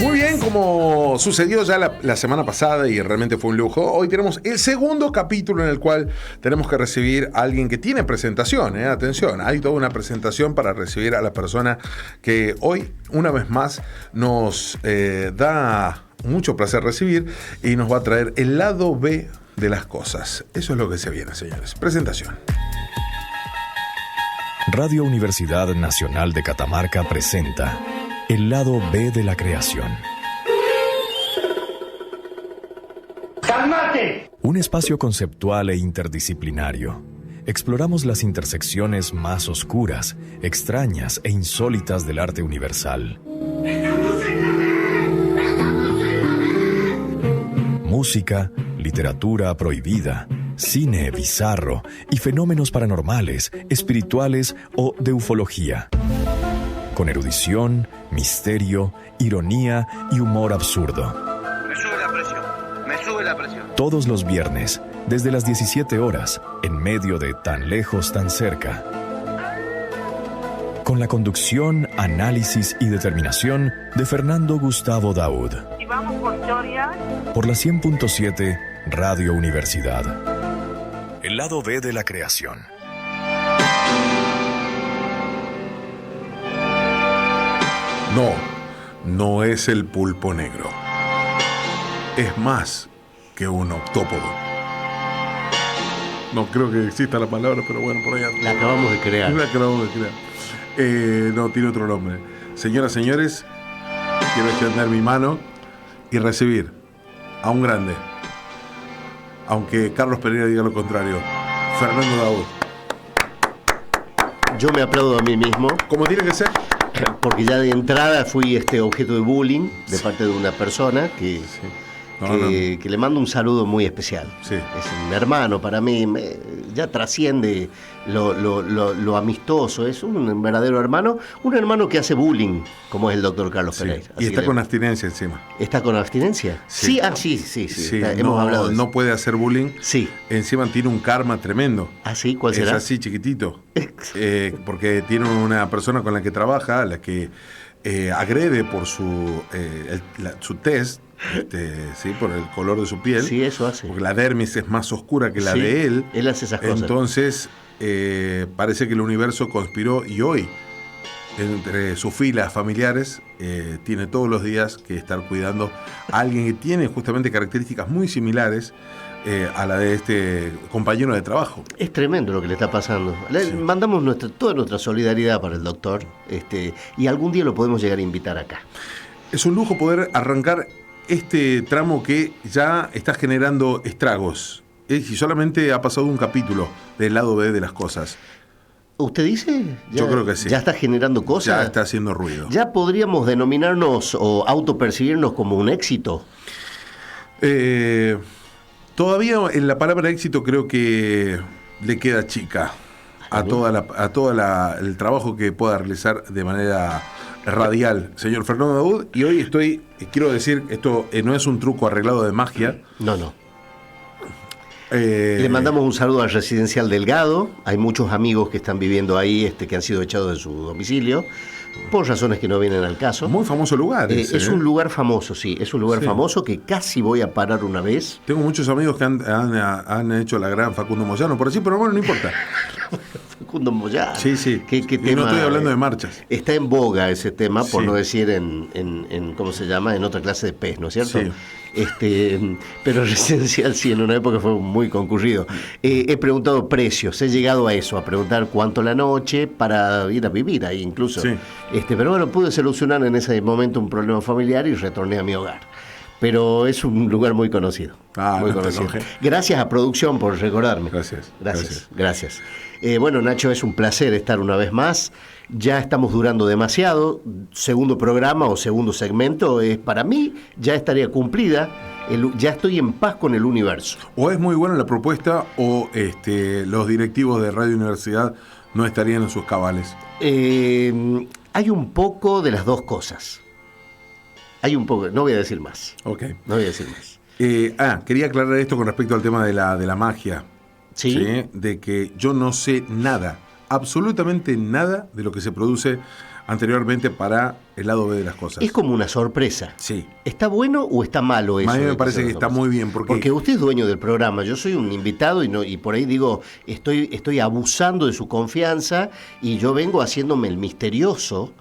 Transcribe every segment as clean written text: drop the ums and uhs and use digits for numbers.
Muy bien, como sucedió ya la semana pasada y realmente fue un lujo, hoy tenemos el segundo capítulo en el cual tenemos que recibir a alguien que tiene presentación. Atención, hay toda una presentación para recibir a la persona que hoy, una vez más, nos da mucho placer recibir y nos va a traer el lado B de las cosas. Eso es lo que se viene, señores. Presentación. Radio Universidad Nacional de Catamarca presenta el lado B de la creación. ¡Cálmate! Un espacio conceptual e interdisciplinario. Exploramos las intersecciones más oscuras, extrañas e insólitas del arte universal. Música, literatura prohibida, cine bizarro y fenómenos paranormales, espirituales o de ufología. Con erudición, misterio, ironía y humor absurdo. Me sube la presión. Todos los viernes, desde las 17 horas, en medio de Tan Lejos, Tan Cerca. Con la conducción, análisis y determinación de Fernando Gustavo Daud. Y vamos por Gloria. Por la 100.7 Radio Universidad. El lado B de la creación. No es el pulpo negro. Es más que un octópodo. No creo que exista la palabra, pero bueno, por ahí anda. La acabamos de crear. No, tiene otro nombre. Señoras, señores, quiero extender mi mano y recibir a un grande. Aunque Carlos Pereira diga lo contrario. Fernando Daud. Yo me aplaudo a mí mismo. Como tiene que ser. Porque ya de entrada fui objeto de bullying de parte de una persona que le mando un saludo muy especial. Sí. Es un hermano para mí, ya trasciende lo amistoso, es un verdadero hermano, un hermano que hace bullying, como es el doctor Carlos Pereira. Y está con abstinencia encima. ¿Está con abstinencia? Sí. Sí. Hemos hablado de eso. No puede hacer bullying. Sí. Encima tiene un karma tremendo. ¿Ah, sí? ¿Cuál será? Es así, chiquitito. Porque tiene una persona con la que trabaja, a la que agrede por su tez, ¿sí? Por el color de su piel. Sí, eso hace. Porque la dermis es más oscura que la Sí, de él. Él hace esas cosas. Entonces, parece que el universo conspiró y hoy, entre sus filas familiares, tiene todos los días que estar cuidando a alguien que tiene justamente características muy similares a la de este compañero de trabajo. Es tremendo lo que le está pasando. Sí. Mandamos toda nuestra solidaridad para el doctor, y algún día lo podemos llegar a invitar acá. Es un lujo poder arrancar este tramo que ya está generando estragos. Y solamente ha pasado un capítulo del lado B de las cosas. ¿Usted dice? Yo creo que sí. ¿Ya está generando cosas? Ya está haciendo ruido. ¿Ya podríamos denominarnos o autopercibirnos como un éxito? Todavía en la palabra éxito creo que le queda chica a toda el trabajo que pueda realizar de manera radial señor Fernando Daud. Y hoy quiero decir, esto no es un truco arreglado de magia. No. Le mandamos un saludo al Residencial Delgado. Hay muchos amigos que están viviendo ahí, que han sido echados de su domicilio por razones que no vienen al caso. Muy famoso lugar. Es un lugar famoso, sí. Es un lugar famoso que casi voy a parar una vez. Tengo muchos amigos que han hecho la gran Facundo Moyano por así, pero bueno, no importa. Facundo Moyano. Sí. ¿Qué y tema, no estoy hablando de marchas. Está en boga ese tema, por Sí. no decir en ¿cómo se llama? En otra clase de pez, ¿no es cierto? Sí. Pero Residencial sí, en una época fue muy concurrido. He preguntado precios, he llegado a eso, a preguntar cuánto la noche para ir a vivir ahí incluso. Sí. Pero bueno, pude solucionar en ese momento un problema familiar y retorné a mi hogar. Pero es un lugar muy conocido. Muy no te conocido. enojes. Gracias a producción por recordarme. Gracias. Bueno, Nacho, es un placer estar una vez más. Ya estamos durando demasiado. Segundo programa o segundo segmento, para mí ya estaría cumplida. Ya estoy en paz con el universo. O es muy buena la propuesta o los directivos de Radio Universidad no estarían en sus cabales. Hay un poco de las dos cosas. Hay un poco, no voy a decir más. Ok. No voy a decir más. Quería aclarar esto con respecto al tema de la magia. ¿Sí? De que yo no sé nada absolutamente nada de lo que se produce anteriormente para el lado B de las cosas. Es como una sorpresa. Sí. ¿Está bueno o está malo eso? A mí me de parece sea que una está sorpresa? muy bien. Porque usted es dueño del programa, yo soy un invitado y por ahí digo, estoy abusando de su confianza y yo vengo haciéndome el misterioso.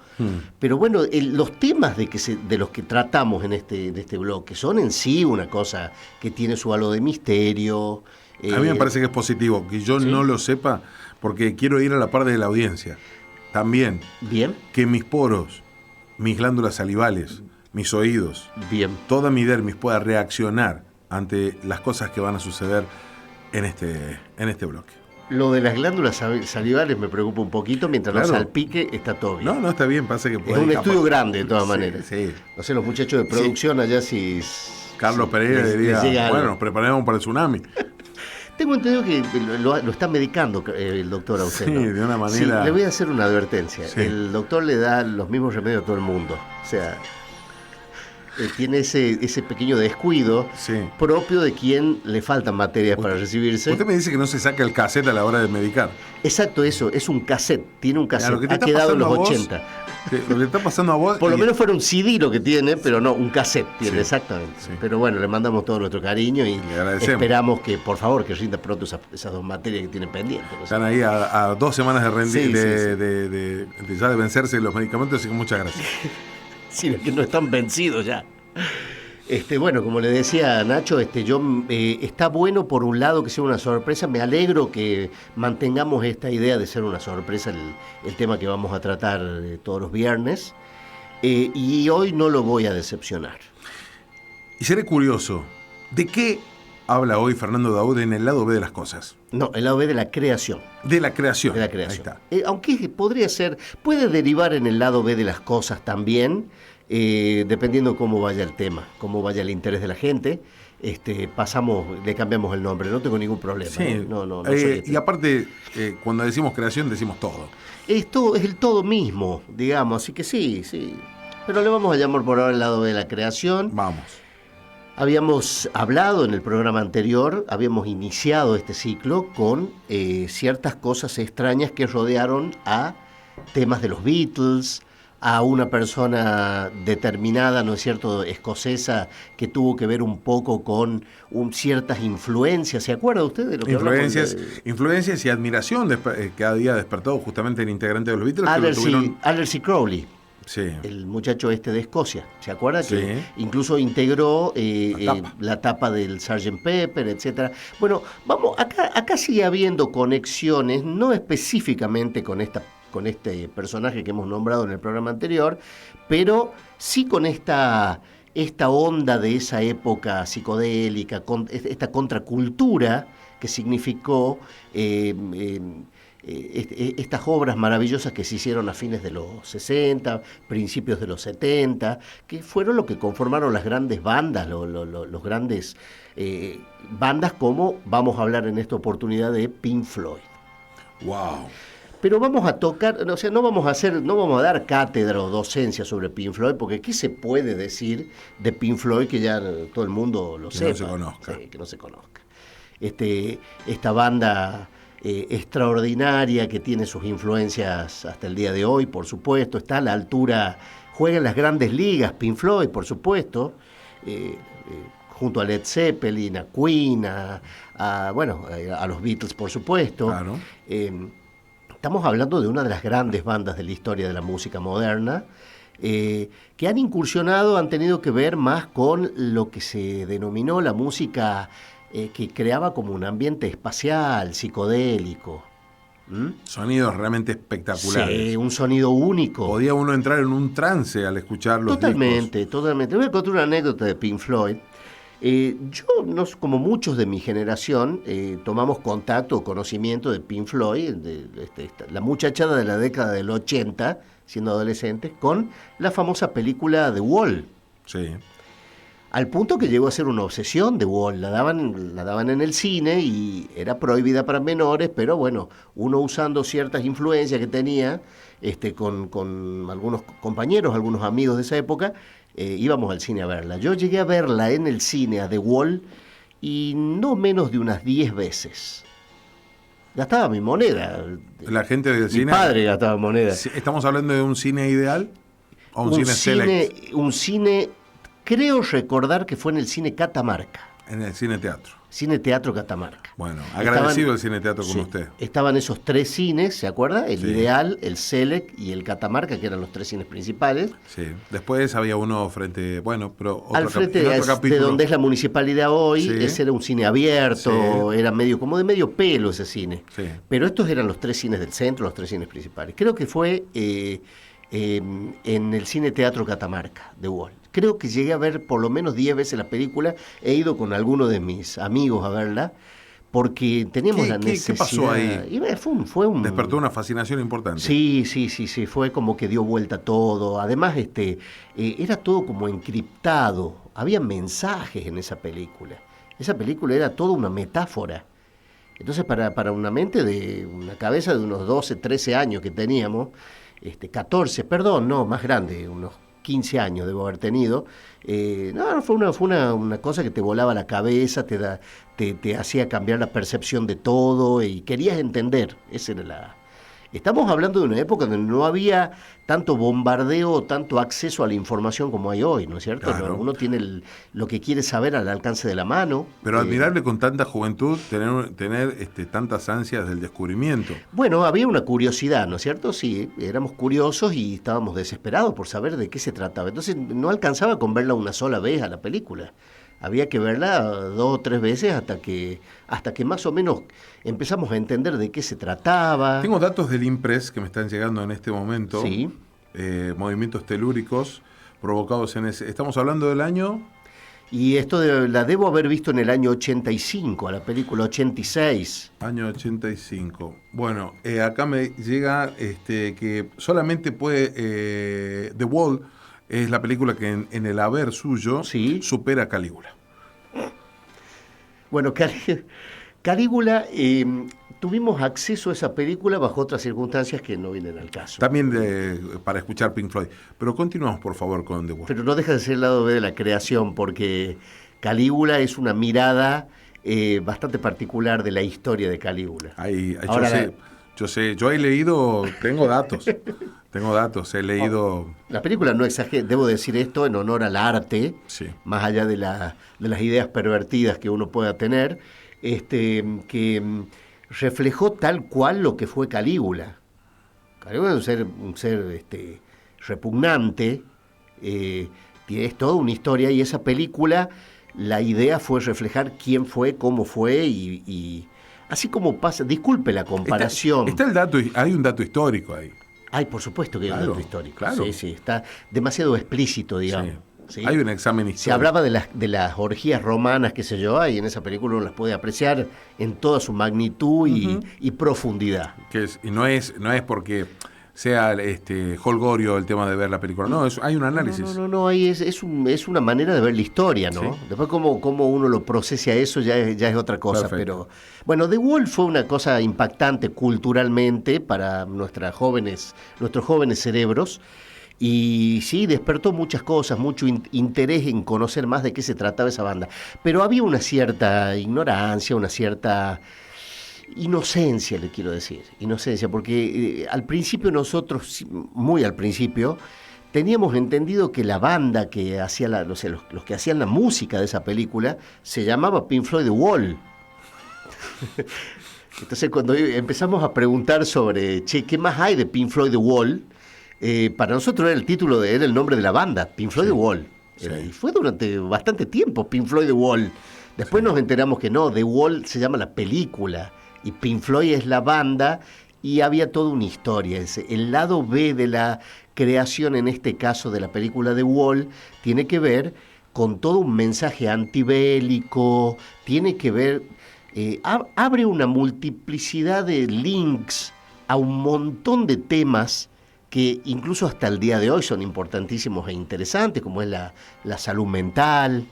Pero bueno, los temas de los que tratamos en este bloque son en sí una cosa que tiene su halo de misterio. A mí me parece que es positivo, que yo no lo sepa, porque quiero ir a la par de la audiencia. También, Bien, que mis poros, mis glándulas salivales, mis oídos, bien. toda mi dermis pueda reaccionar ante las cosas que van a suceder en este bloque. Lo de las glándulas salivales me preocupa un poquito, mientras Claro. no salpique está todo bien. No está bien, pasa que... Es un estudio grande de todas maneras. Sí. No sé, los muchachos de producción allá si... Carlos Pereira les diría, llega algo. bueno, nos preparamos para el tsunami. Tengo entendido que lo está medicando el doctor a usted, Sí, ¿no? de una manera- Sí, le voy a hacer una advertencia. Sí. El doctor le da los mismos remedios a todo el mundo. O sea, tiene ese pequeño descuido Sí. propio de quien le faltan materias para recibirse. Usted me dice que no se saca el cassette a la hora de medicar. Exacto eso, es un cassette, tiene un cassette, Claro, que te ha está quedado en los pasando a vos, 80. Lo que está pasando a vos... Por lo y- menos fuera un CD lo que tiene, pero no, un cassette tiene, Sí, exactamente. sí. Pero bueno, le mandamos todo nuestro cariño y Le agradecemos. esperamos que, por favor, que rinda pronto esas dos materias que tienen pendientes. ¿no? Están ahí a 2 semanas de, Sí, sí, sí. de ya de vencerse los medicamentos, así que muchas gracias. Sí, que no están vencidos ya. Bueno, como le decía Nacho, está bueno por un lado que sea una sorpresa. Me alegro que mantengamos esta idea de ser una sorpresa el tema que vamos a tratar todos los viernes. Y hoy no lo voy a decepcionar. Y seré curioso, ¿de qué habla hoy Fernando Daud en el lado B de las cosas? No, el lado B de la creación. De la creación. De la creación. Ahí está. Aunque puede derivar en el lado B de las cosas también, dependiendo cómo vaya el tema, cómo vaya el interés de la gente. Le cambiamos el nombre, no tengo ningún problema. Sí. No soy Y aparte, cuando decimos creación, decimos todo. Esto es el todo mismo, digamos, así que sí. Pero le vamos a llamar por ahora el lado B de la creación. Vamos. Habíamos hablado en el programa anterior, habíamos iniciado este ciclo con ciertas cosas extrañas que rodearon a temas de los Beatles, a una persona determinada, ¿no es cierto?, escocesa, que tuvo que ver un poco con ciertas influencias. ¿Se acuerda usted de lo que hablamos? Influencias y admiración que había despertado justamente el integrante de los Beatles. que lo tuvieron- Aleister Crowley. Sí. El muchacho de Escocia, ¿se acuerda? Sí. Que incluso integró tapa. la tapa del Sgt. Pepper, etcétera. Bueno, acá sigue habiendo conexiones, no específicamente con este personaje que hemos nombrado en el programa anterior, pero sí con esta onda de esa época psicodélica, con esta contracultura que significó estas obras maravillosas que se hicieron a fines de los 60, principios de los 70, que fueron lo que conformaron las grandes bandas, los grandes bandas, como vamos a hablar en esta oportunidad de Pink Floyd. Wow. Pero vamos a tocar, o sea, no vamos a dar cátedra o docencia sobre Pink Floyd, porque ¿qué se puede decir de Pink Floyd que ya todo el mundo lo sepa? No se conozca. Sí, que no se conozca. Esta banda extraordinaria que tiene sus influencias hasta el día de hoy, por supuesto, está a la altura, juega en las grandes ligas, Pink Floyd, por supuesto, junto a Led Zeppelin, a Queen, a los Beatles, por supuesto. Claro. Estamos hablando de una de las grandes bandas de la historia de la música moderna, que han incursionado, han tenido que ver más con lo que se denominó la música que creaba como un ambiente espacial, psicodélico. Sonidos realmente espectaculares. Sí, un sonido único. Podía uno entrar en un trance al escuchar los Totalmente. Voy a contar una anécdota de Pink Floyd. Yo, como muchos de mi generación, tomamos contacto o conocimiento de Pink Floyd, la muchachada de la década del 80, siendo adolescentes, con la famosa película The Wall. Sí. Al punto que llegó a ser una obsesión The Wall. La daban en el cine y era prohibida para menores, pero bueno, uno usando ciertas influencias que tenía con algunos compañeros, algunos amigos de esa época, íbamos al cine a verla. Yo llegué a verla en el cine, a The Wall, y no menos de unas 10 veces. Gastaba mi moneda. La gente del Mi cine. padre gastaba moneda. ¿Estamos hablando de un cine ideal o un cine select? Un cine, creo recordar que fue en el cine Catamarca. En el cine teatro. Cine Teatro Catamarca. Bueno, agradecido el cine teatro con usted. Estaban esos 3 cines, ¿se acuerda? El Sí. Ideal, el Select y el Catamarca, que eran los 3 cines principales. Sí. Después había uno frente, bueno, pero Al frente de donde es la municipalidad hoy, Sí. ese era un cine abierto, Sí. era medio como de medio pelo ese cine. Sí. Pero estos eran los 3 cines del centro, los 3 cines principales. Creo que fue en el Cine Teatro Catamarca de Wall. Creo que llegué a ver por lo menos 10 veces la película. He ido con alguno de mis amigos a verla porque teníamos la necesidad. ¿Qué pasó ahí? Y fue un Despertó una fascinación importante. Sí, fue como que dio vuelta todo. Además, era todo como encriptado. Había mensajes en esa película. Esa película era toda una metáfora. Entonces, para una mente de una cabeza de unos 12, 13 años que teníamos, 14, perdón, no, más grande, unos 15 años debo haber tenido. Fue una cosa que te volaba la cabeza, te hacía cambiar la percepción de todo y querías entender. Esa era Estamos hablando de una época donde no había tanto bombardeo, tanto acceso a la información como hay hoy, ¿no es cierto? Claro. Uno tiene lo que quiere saber al alcance de la mano. Pero admirable con tanta juventud tener tantas ansias del descubrimiento. Bueno, había una curiosidad, ¿no es cierto? Sí, éramos curiosos y estábamos desesperados por saber de qué se trataba. Entonces no alcanzaba con verla una sola vez a la película. Había que verla 2 o 3 veces hasta que más o menos empezamos a entender de qué se trataba. Tengo datos del IMPRES que me están llegando en este momento. Sí. Movimientos telúricos provocados en ese... Estamos hablando del año... Y esto la debo haber visto en el año 85, a la película 86. Año 85. Bueno, acá me llega que solamente puede... The Wall es la película que en el haber suyo Sí. supera a Calígula. Bueno, Calígula, tuvimos acceso a esa película bajo otras circunstancias que no vienen al caso. También para escuchar Pink Floyd. Pero continuamos, por favor, con The Wall. Pero no deja de ser el lado B de la creación, porque Calígula es una mirada bastante particular de la historia de Calígula. Ahora, yo sé, yo he leído, tengo datos, he leído... La película no exagera, debo decir esto en honor al arte, Sí. más allá de las ideas pervertidas que uno pueda tener, que reflejó tal cual lo que fue Calígula. Calígula es un ser repugnante, es toda una historia, y esa película, la idea fue reflejar quién fue, cómo fue, y así como pasa, disculpe la comparación. Está el dato, hay un dato histórico ahí. Ay, por supuesto que hay Claro, un dato histórico. claro. Sí, está demasiado explícito, digamos. Sí. ¿sí? Hay un examen histórico. Se hablaba de las orgías romanas, qué sé yo, y en esa película uno las puede apreciar en toda su magnitud y profundidad. Y no es porque sea holgorio el tema de ver la película. No, hay un análisis. No, ahí es una manera de ver la historia, ¿no? Sí. Después cómo uno lo procesa eso ya es otra cosa. Perfecto. Pero bueno, The Wall fue una cosa impactante culturalmente para nuestros jóvenes cerebros. Y sí, despertó muchas cosas, mucho interés en conocer más de qué se trataba esa banda. Pero había una cierta ignorancia, una cierta inocencia, le quiero decir. Inocencia, porque al principio nosotros, muy al principio, teníamos entendido que la banda que hacía los que hacían la música de esa película se llamaba Pink Floyd The Wall. Entonces cuando empezamos a preguntar sobre, ¿qué más hay de Pink Floyd The Wall? Para nosotros era el nombre de la banda, Pink Floyd The Wall. Y fue durante bastante tiempo Pink Floyd The Wall. Después nos enteramos que no, The Wall se llama la película y Pink Floyd es la banda, y había toda una historia. El lado B de la creación, en este caso de la película The Wall, tiene que ver con todo un mensaje antibélico, tiene que ver, abre una multiplicidad de links a un montón de temas que incluso hasta el día de hoy son importantísimos e interesantes, como es la salud mental,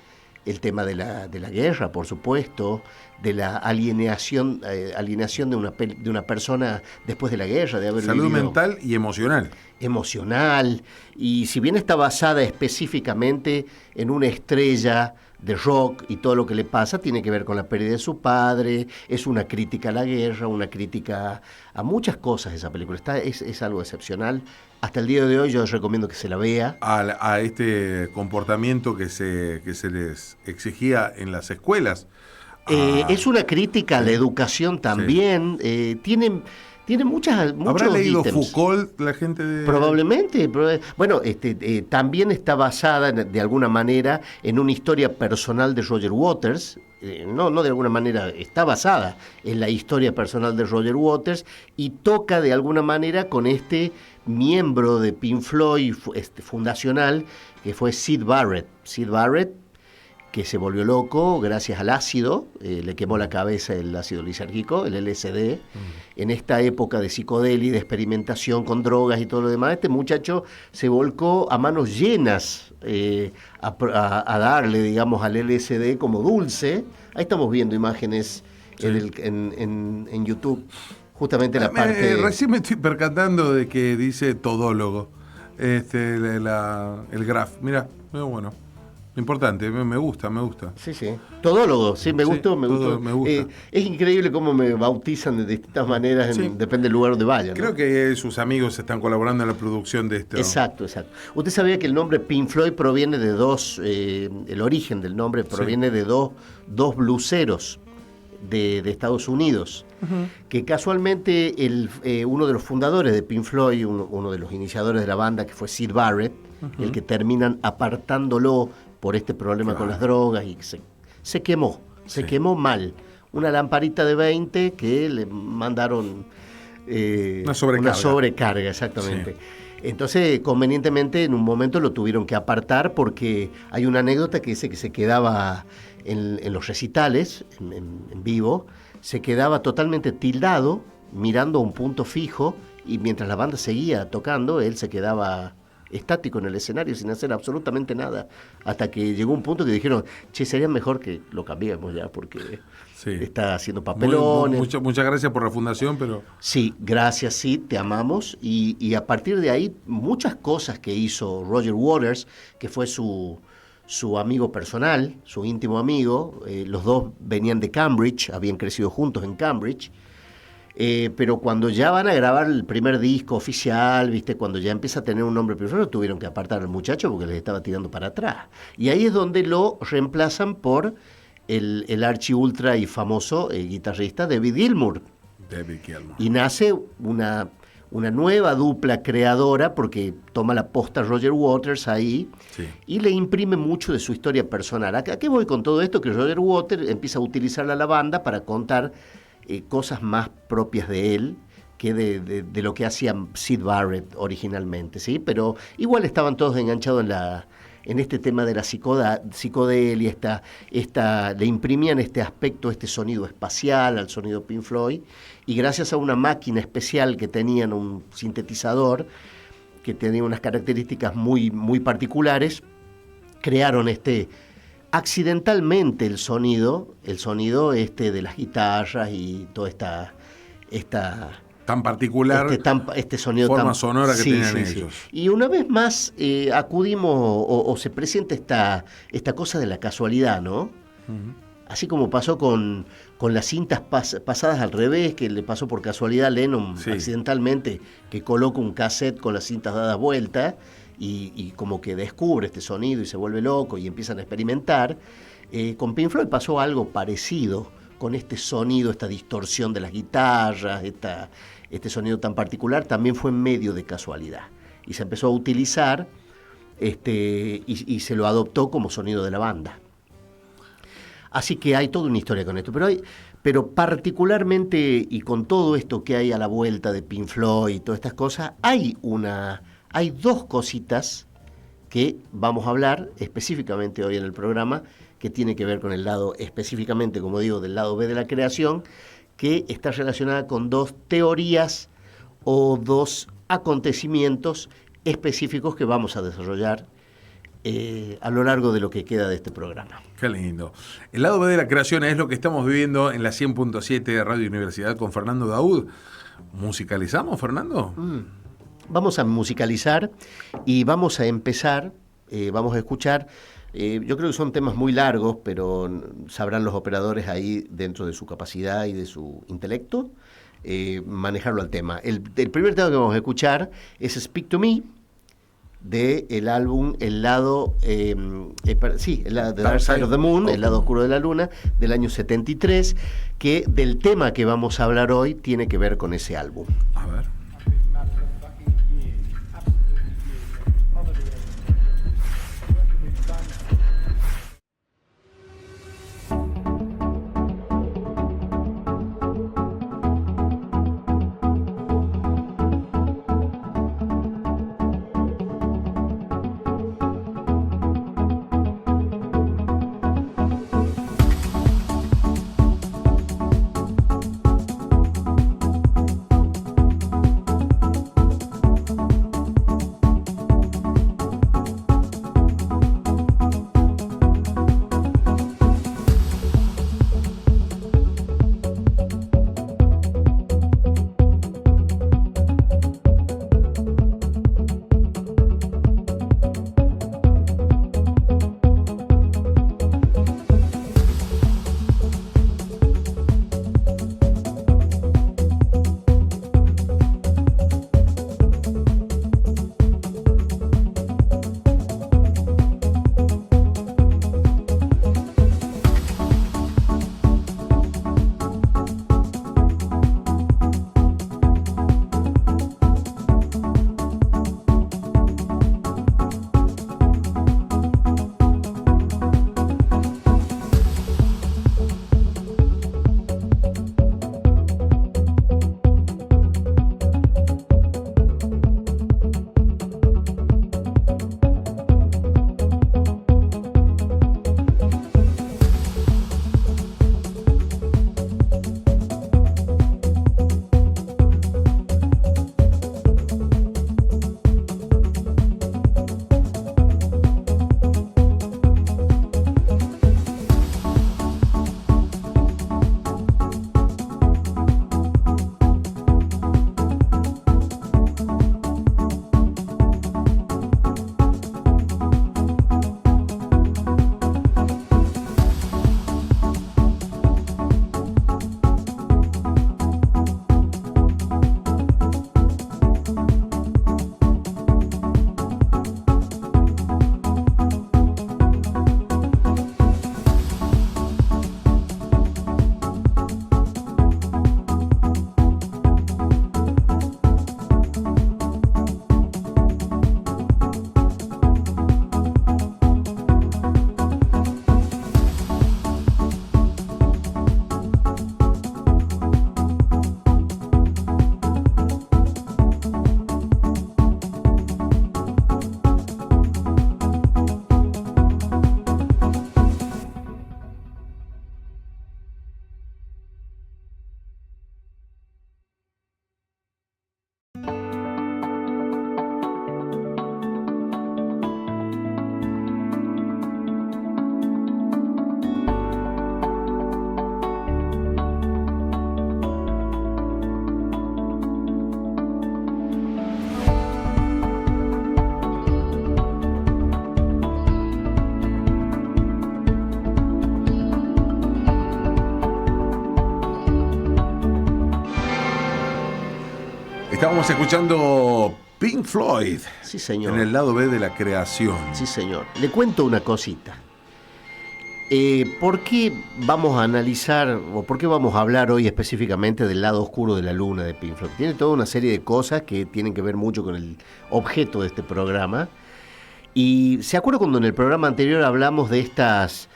el tema de la guerra, por supuesto, de la alienación de una persona después de la guerra, de haber Salud vivido mental y emocional. emocional, y si bien está basada específicamente en una estrella de rock y todo lo que le pasa tiene que ver con la pérdida de su padre, es una crítica a la guerra, una crítica a muchas cosas esa película. Es algo excepcional. Hasta el día de hoy yo les recomiendo que se la vea. A este comportamiento que se les exigía en las escuelas. Es una crítica a la educación también. Sí. Tiene muchos ¿Habrá leído ítems. Foucault la gente de...? Probablemente. Bueno, también está basada de alguna manera en una historia personal de Roger Waters. No de alguna manera, está basada en la historia personal de Roger Waters y toca de alguna manera con este miembro de Pink Floyd fundacional que fue Syd Barrett. Syd Barrett, que se volvió loco gracias al ácido, le quemó la cabeza el ácido lisérgico, el LSD, en esta época de psicodelia, de experimentación con drogas y todo lo demás. Este muchacho se volcó a manos llenas a darle, digamos, al LSD como dulce. Ahí estamos viendo imágenes en YouTube, justamente la parte... Recién me estoy percatando de que dice todólogo, el graf. Mira, muy bueno. Importante, me gusta. Sí. Todólogo, sí, me gustó. Es increíble cómo me bautizan de distintas maneras, depende del lugar donde vayan. Creo que sus amigos están colaborando en la producción de esto. Exacto. ¿Usted sabía que el nombre Pink Floyd proviene de el origen del nombre proviene de dos blueseros de Estados Unidos? Que casualmente uno de los fundadores de Pink Floyd, uno de los iniciadores de la banda, que fue Syd Barrett, el que terminan apartándolo por este problema con las drogas y se quemó mal. Una lamparita de 20 que le mandaron una sobrecarga, exactamente. Sí. Entonces, convenientemente, en un momento lo tuvieron que apartar porque hay una anécdota que dice que se quedaba en los recitales, en vivo, se quedaba totalmente tildado, mirando a un punto fijo, y mientras la banda seguía tocando, él se quedaba estático en el escenario sin hacer absolutamente nada, hasta que llegó un punto que dijeron, sería mejor que lo cambiemos ya porque está haciendo papelones. Muchas gracias por la fundación, pero... Sí, gracias, sí, te amamos, y a partir de ahí muchas cosas que hizo Roger Waters, que fue su amigo personal, su íntimo amigo, los dos venían de Cambridge, habían crecido juntos en Cambridge, pero cuando ya van a grabar el primer disco oficial, ¿viste? Cuando ya empieza a tener un nombre primero, tuvieron que apartar al muchacho porque les estaba tirando para atrás. Y ahí es donde lo reemplazan por el archi ultra y famoso guitarrista David Gilmour. Y nace una nueva dupla creadora porque toma la posta Roger Waters ahí y le imprime mucho de su historia personal. ¿A qué voy con todo esto? Que Roger Waters empieza a utilizar a la banda para contar cosas más propias de él que de lo que hacía Syd Barrett originalmente, ¿sí? Pero igual estaban todos enganchados en este tema de la psicodelia, le imprimían este aspecto, este sonido espacial al sonido Pink Floyd, y gracias a una máquina especial que tenían, un sintetizador, que tenía unas características muy, muy particulares, crearon accidentalmente el sonido de las guitarras y toda esta tan particular este sonido forma sonora que tenían ellos. Y una vez más acudimos o se presenta esta cosa de la casualidad, ¿no? Uh-huh. Así como pasó con las cintas pasadas al revés, que le pasó por casualidad a Lennon accidentalmente, que coloca un cassette con las cintas dadas vuelta y como que descubre este sonido y se vuelve loco y empiezan a experimentar. Con Pink Floyd pasó algo parecido con este sonido, esta distorsión de las guitarras, este sonido tan particular, también fue en medio de casualidad. Y se empezó a utilizar y se lo adoptó como sonido de la banda. Así que hay toda una historia con esto. Pero particularmente, y con todo esto que hay a la vuelta de Pink Floyd y todas estas cosas, hay dos cositas que vamos a hablar específicamente hoy en el programa, que tiene que ver con el lado, específicamente, como digo, del lado B de la creación, que está relacionada con dos teorías o dos acontecimientos específicos que vamos a desarrollar a lo largo de lo que queda de este programa. Qué lindo. El lado B de la creación es lo que estamos viviendo en la 100.7 de Radio Universidad con Fernando Daoud. ¿Musicalizamos, Fernando? Vamos a musicalizar y vamos a empezar, vamos a escuchar Yo creo que son temas muy largos, pero sabrán los operadores ahí, dentro de su capacidad y de su intelecto, manejarlo al tema. El primer tema que vamos a escuchar es Speak to Me, del álbum El lado, The Dark Side of the Moon, El lado oscuro de la luna, del año 73, que del tema que vamos a hablar hoy tiene que ver con ese álbum. A ver. Estábamos escuchando Pink Floyd. Sí, señor. En el lado B de la creación. Sí, señor. Le cuento una cosita. ¿Por qué vamos a analizar, o por qué vamos a hablar hoy específicamente del lado oscuro de la luna de Pink Floyd? Tiene toda una serie de cosas que tienen que ver mucho con el objeto de este programa. Y ¿se acuerda cuando en el programa anterior hablamos de estas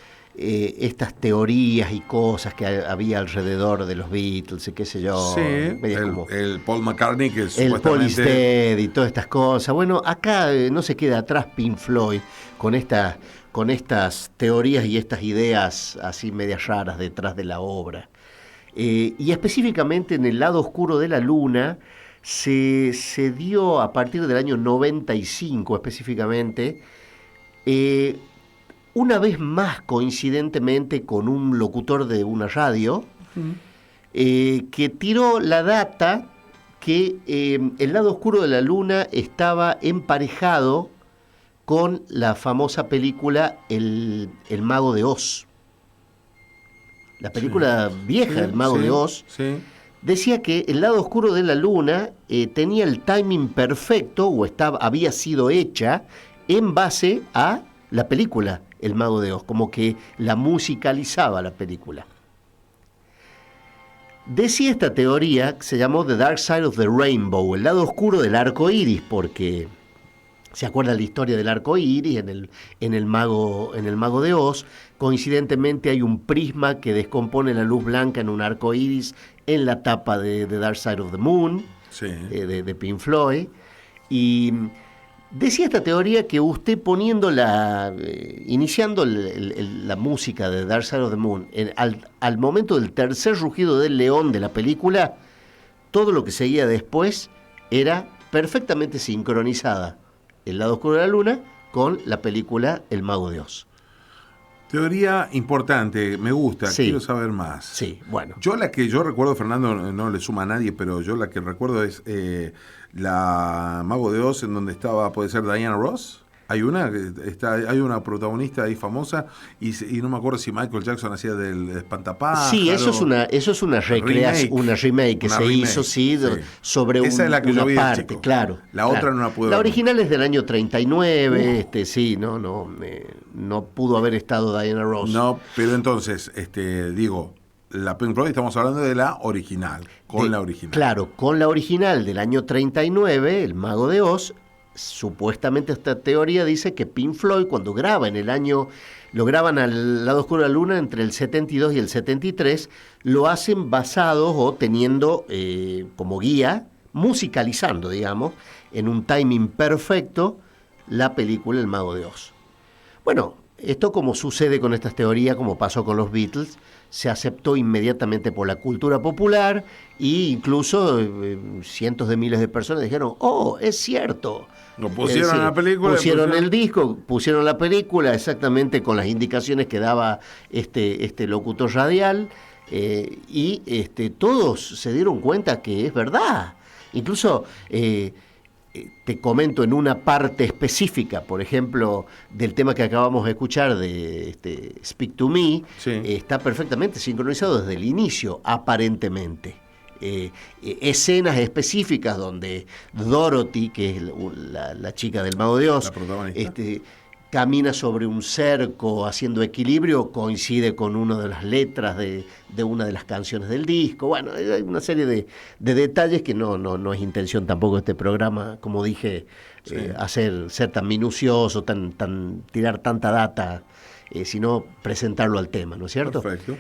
teorías y cosas que había alrededor de los Beatles y qué sé yo? Sí, el Paul McCartney, que el Paul is dead y todas estas cosas. Bueno, acá no se queda atrás Pink Floyd con estas teorías y estas ideas así medias raras detrás de la obra. Y específicamente en el lado oscuro de la luna se dio a partir del año 95 específicamente, una vez más coincidentemente con un locutor de una radio, que tiró la data que el lado oscuro de la luna estaba emparejado con la famosa película El Mago de Oz. La película vieja, El Mago de Oz, decía que El lado oscuro de la luna tenía el timing perfecto, o había sido hecha en base a la película El Mago de Oz, como que la musicalizaba la película. Decía esta teoría, que se llamó The Dark Side of the Rainbow, el lado oscuro del arco iris, porque se acuerda la historia del arco iris en el mago de Oz. Coincidentemente hay un prisma que descompone la luz blanca en un arco iris en la tapa de The Dark Side of the Moon, de Pink Floyd. Y decía esta teoría que usted iniciando la música de Dark Side of the Moon, al momento del tercer rugido del león de la película, todo lo que seguía después era perfectamente sincronizada El lado oscuro de la luna con la película El Mago de Oz. Teoría importante, me gusta, quiero saber más. Sí, bueno. La que yo recuerdo, Fernando, no le suma a nadie, pero yo la que recuerdo es la Mago de Oz, en donde puede ser Diana Ross. Hay una protagonista ahí famosa y no me acuerdo si Michael Jackson hacía del espantapájaros. Sí, eso es una recreación, una remake que se hizo sobre esa es la que una yo vi parte, chico. Claro. La otra no la pude ver. La original es del año 39, no pudo haber estado Diana Ross. No, pero entonces, la Pink Floyd, estamos hablando de la original, la original. Claro, con la original del año 39, El Mago de Oz. Supuestamente esta teoría dice que Pink Floyd, cuando lo graban al lado oscuro de la luna entre el 72 y el 73, lo hacen basados o teniendo como guía, musicalizando, digamos, en un timing perfecto, la película El Mago de Oz. Bueno, esto, como sucede con estas teorías, como pasó con los Beatles, se aceptó inmediatamente por la cultura popular e incluso cientos de miles de personas dijeron, ¡oh, es cierto! Lo pusieron en la película. Pusieron el disco, pusieron la película exactamente con las indicaciones que daba este locutor radial y todos se dieron cuenta que es verdad. Incluso te comento en una parte específica, por ejemplo, del tema que acabamos de escuchar de Speak to Me, está perfectamente sincronizado desde el inicio, aparentemente. Escenas específicas donde Dorothy, que es la chica del Mago de Oz, camina sobre un cerco haciendo equilibrio, coincide con una de las letras de una de las canciones del disco. Bueno, hay una serie de detalles que no es intención tampoco de este programa, como dije, ser tan minucioso, tirar tanta data, sino presentarlo al tema, ¿no es cierto? Perfecto.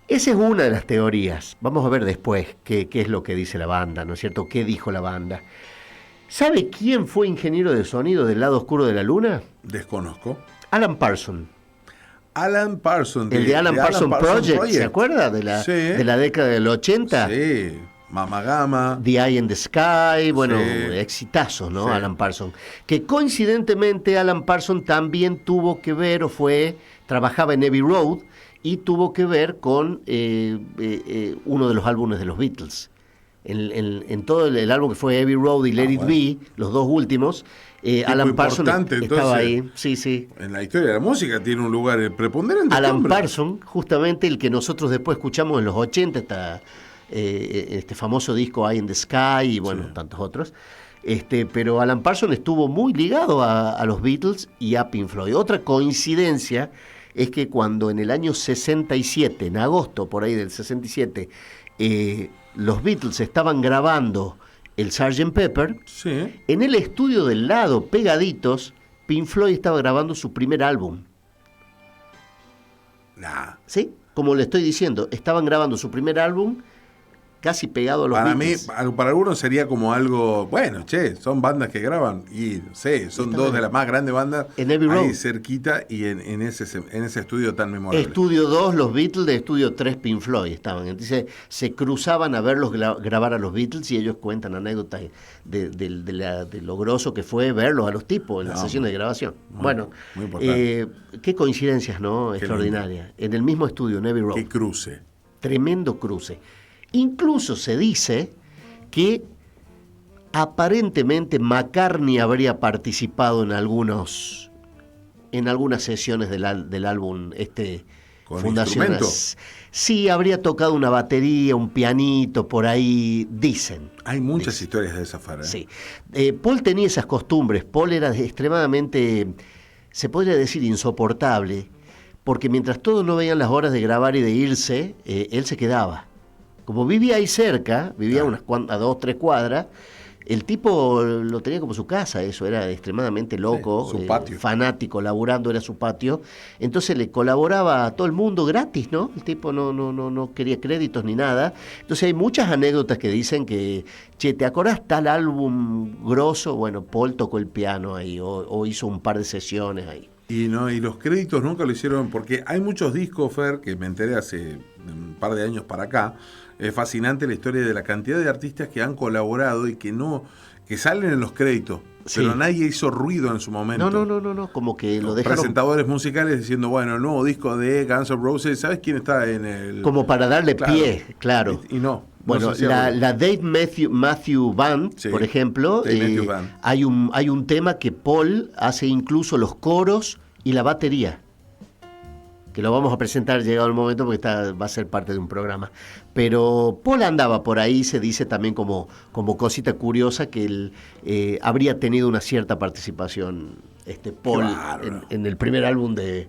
Esa es una de las teorías. Vamos a ver después qué es lo que dice la banda, ¿no es cierto? ¿Qué dijo la banda? ¿Sabe quién fue ingeniero de sonido del lado oscuro de la luna? Desconozco. Alan Parsons. Alan Parsons. El de Alan Parsons Project, ¿se acuerda? De la década del 80. Sí, Mama Gama. The Eye in the Sky, bueno, exitazos, ¿no? Sí. Alan Parsons. Que coincidentemente Alan Parsons también tuvo que ver, trabajaba en Abbey Road, y tuvo que ver con uno de los álbumes de los Beatles. En todo el álbum que fue Abbey Road y Let It Be, los dos últimos, Alan Parsons estaba ahí. Sí. En la historia de la música tiene un lugar preponderante. Alan Parsons, justamente el que nosotros después escuchamos en los 80, este famoso disco Eye in the Sky y tantos otros. Pero Alan Parsons estuvo muy ligado a los Beatles y a Pink Floyd. Otra coincidencia es que cuando en el año 67, en agosto por ahí del 67, los Beatles estaban grabando el Sgt. Pepper, en el estudio del lado, pegaditos, Pink Floyd estaba grabando su primer álbum. ¿Sí? Como le estoy diciendo, estaban grabando su primer álbum casi pegado a los Beatles. Para algunos sería como algo, son bandas que graban y son dos de las más grandes bandas en Abbey Road, ahí cerquita y en ese estudio tan memorable. Estudio 2 los Beatles, de estudio 3 Pink Floyd estaban. Entonces se cruzaban a verlos grabar a los Beatles y ellos cuentan anécdotas de lo groso que fue verlos a los tipos en las sesiones de grabación. Muy importante. Qué coincidencias, ¿no? Extraordinarias. En el mismo estudio, en Abbey Road. Qué cruce. Tremendo cruce. Incluso se dice que aparentemente McCartney habría participado en algunas sesiones del álbum ¿Con Fundación. instrumentos? Sí, habría tocado una batería, un pianito, por ahí, dicen. Hay muchas historias de esa Fer, ¿eh? Sí. Paul tenía esas costumbres. Paul era extremadamente, se podría decir, insoportable, porque mientras todos no veían las horas de grabar y de irse, él se quedaba. Como vivía ahí cerca, vivía a 2, 3 cuadras, el tipo lo tenía como su casa, eso, era extremadamente loco, Sí, su patio. fanático, laburando, era su patio. Entonces le colaboraba a todo el mundo gratis, ¿no? El tipo no quería créditos ni nada. Entonces hay muchas anécdotas que dicen que, che, ¿te acordás tal álbum grosso? Bueno, Paul tocó el piano ahí, o hizo un par de sesiones ahí. Y los créditos nunca lo hicieron, porque hay muchos discos, Fer, que me enteré hace un par de años para acá. Es fascinante la historia de la cantidad de artistas que han colaborado y que salen en los créditos, Sí. pero nadie hizo ruido en su momento. No, como que lo dejaron Presentadores musicales diciendo, bueno, el nuevo disco de Guns N' Roses, ¿sabes quién está en el...? como para darle Claro. pie, claro. Y no. Bueno, no se hacía ruido. la Dave Matthew Band, Sí, por ejemplo, Dave Matthews Band. hay un tema que Paul hace incluso los coros y la batería, que lo vamos a presentar llegado el momento porque va a ser parte de un programa. Pero Paul andaba por ahí, se dice también como cosita curiosa que él habría tenido una cierta participación, Paul, bárbaro. en el primer álbum de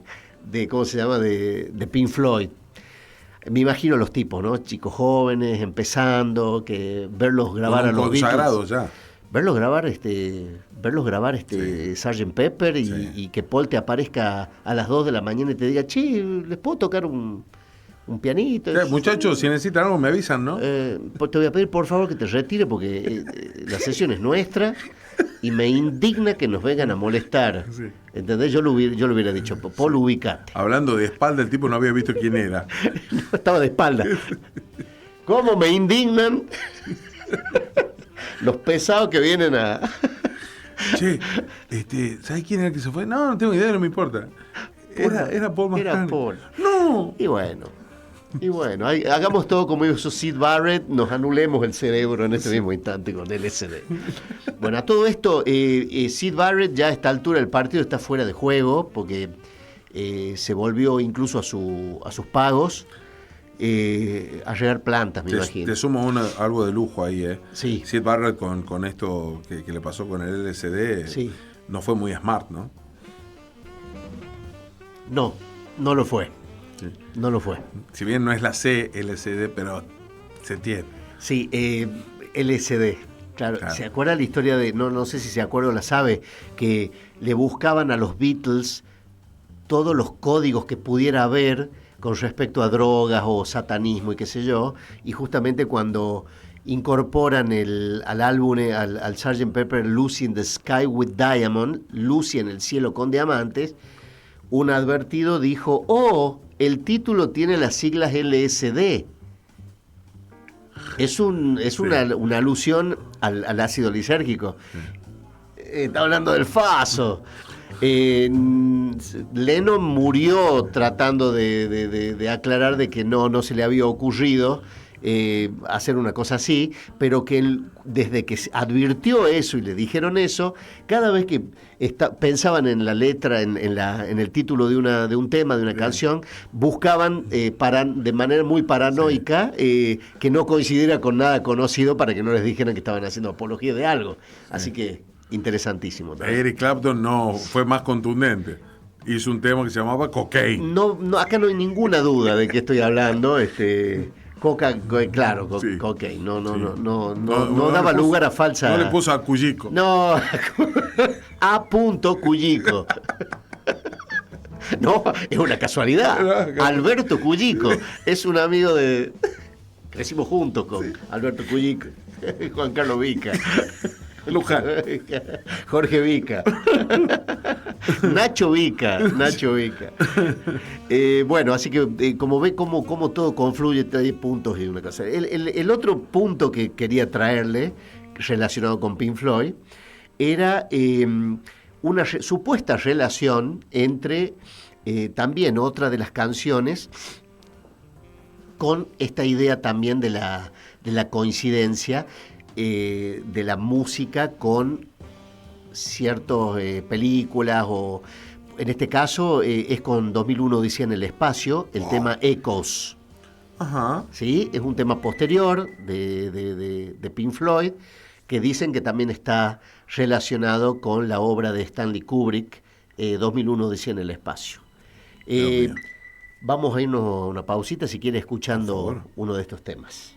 ¿cómo se llama? De Pink Floyd. Me imagino los tipos, ¿no? Chicos jóvenes, empezando, que verlos grabar a los Consagrados Beatles. ya. Verlos grabar Sgt. Pepper y que Paul te aparezca a las 2 de la mañana y te diga, che, ¿les puedo tocar un pianito? Muchachos, si necesitan algo me avisan, ¿no? Te voy a pedir por favor que te retire porque la sesión es nuestra y me indigna que nos vengan a molestar. Sí. ¿Entendés? Yo le hubiera dicho, Paul, ubicate. Hablando de espalda, el tipo no había visto quién era. No, estaba de espalda. ¿Cómo me indignan los pesados que vienen a... Che, ¿sabes quién era el que se fue? No tengo idea, no me importa. Era Paul McCartney. Era Paul. No. Y bueno, hagamos todo como hizo Syd Barrett, nos anulemos el cerebro en este mismo instante con LSD. Bueno, a todo esto, Syd Barrett ya a esta altura del partido está fuera de juego, porque se volvió incluso a sus pagos a regar plantas, me imagino. Te sumo algo de lujo ahí, ¿eh? Sí. Syd Barrett con esto que le pasó con el LSD, Sí. no fue muy smart, ¿no? No lo fue. Sí. No lo fue. Si bien no es la C, LSD, pero se entiende. Sí, LSD. Claro. Claro. ¿Se acuerda la historia de, no sé si se acuerda o la sabe, que le buscaban a los Beatles todos los códigos que pudiera haber con respecto a drogas o satanismo y qué sé yo, y justamente cuando incorporan al álbum, al Sgt. Pepper Lucy in the Sky with Diamond, Lucy en el cielo con diamantes, un advertido dijo, el título tiene las siglas LSD. Es una alusión al ácido lisérgico. Está hablando del faso. Lennon murió tratando de aclarar de que no se le había ocurrido hacer una cosa así, pero que él, desde que advirtió eso y le dijeron eso, cada vez que pensaban en la letra, en el título de un tema, de una canción, buscaban de manera muy paranoica que no coincidiera con nada conocido para que no les dijeran que estaban haciendo apología de algo. Así que interesantísimo. Eric Clapton no fue más contundente. Hizo un tema que se llamaba Cocaine. No, acá no hay ninguna duda de qué estoy hablando. Claro, Sí. cocaine. No No daba le puso- lugar a falsa. No le puso a Cuyico. No, A. Cuyico. No, es una casualidad. Alberto Cuyico es un amigo de. Crecimos juntos con Alberto Cuyico, Juan Carlos Vica. Luján. Jorge Vica. Nacho Vica. Bueno, así que como ve cómo todo confluye, hay puntos y una cosa. El otro punto que quería traerle, relacionado con Pink Floyd, era una supuesta relación entre también otra de las canciones con esta idea también de la coincidencia. de la música con ciertas películas, o en este caso es con 2001 Odisea en el espacio, el tema Echoes. Ajá. ¿Sí? Es un tema posterior de Pink Floyd, que dicen que también está relacionado con la obra de Stanley Kubrick, 2001 Odisea en el espacio. Vamos a irnos a una pausita, si quiere, escuchando uno de estos temas.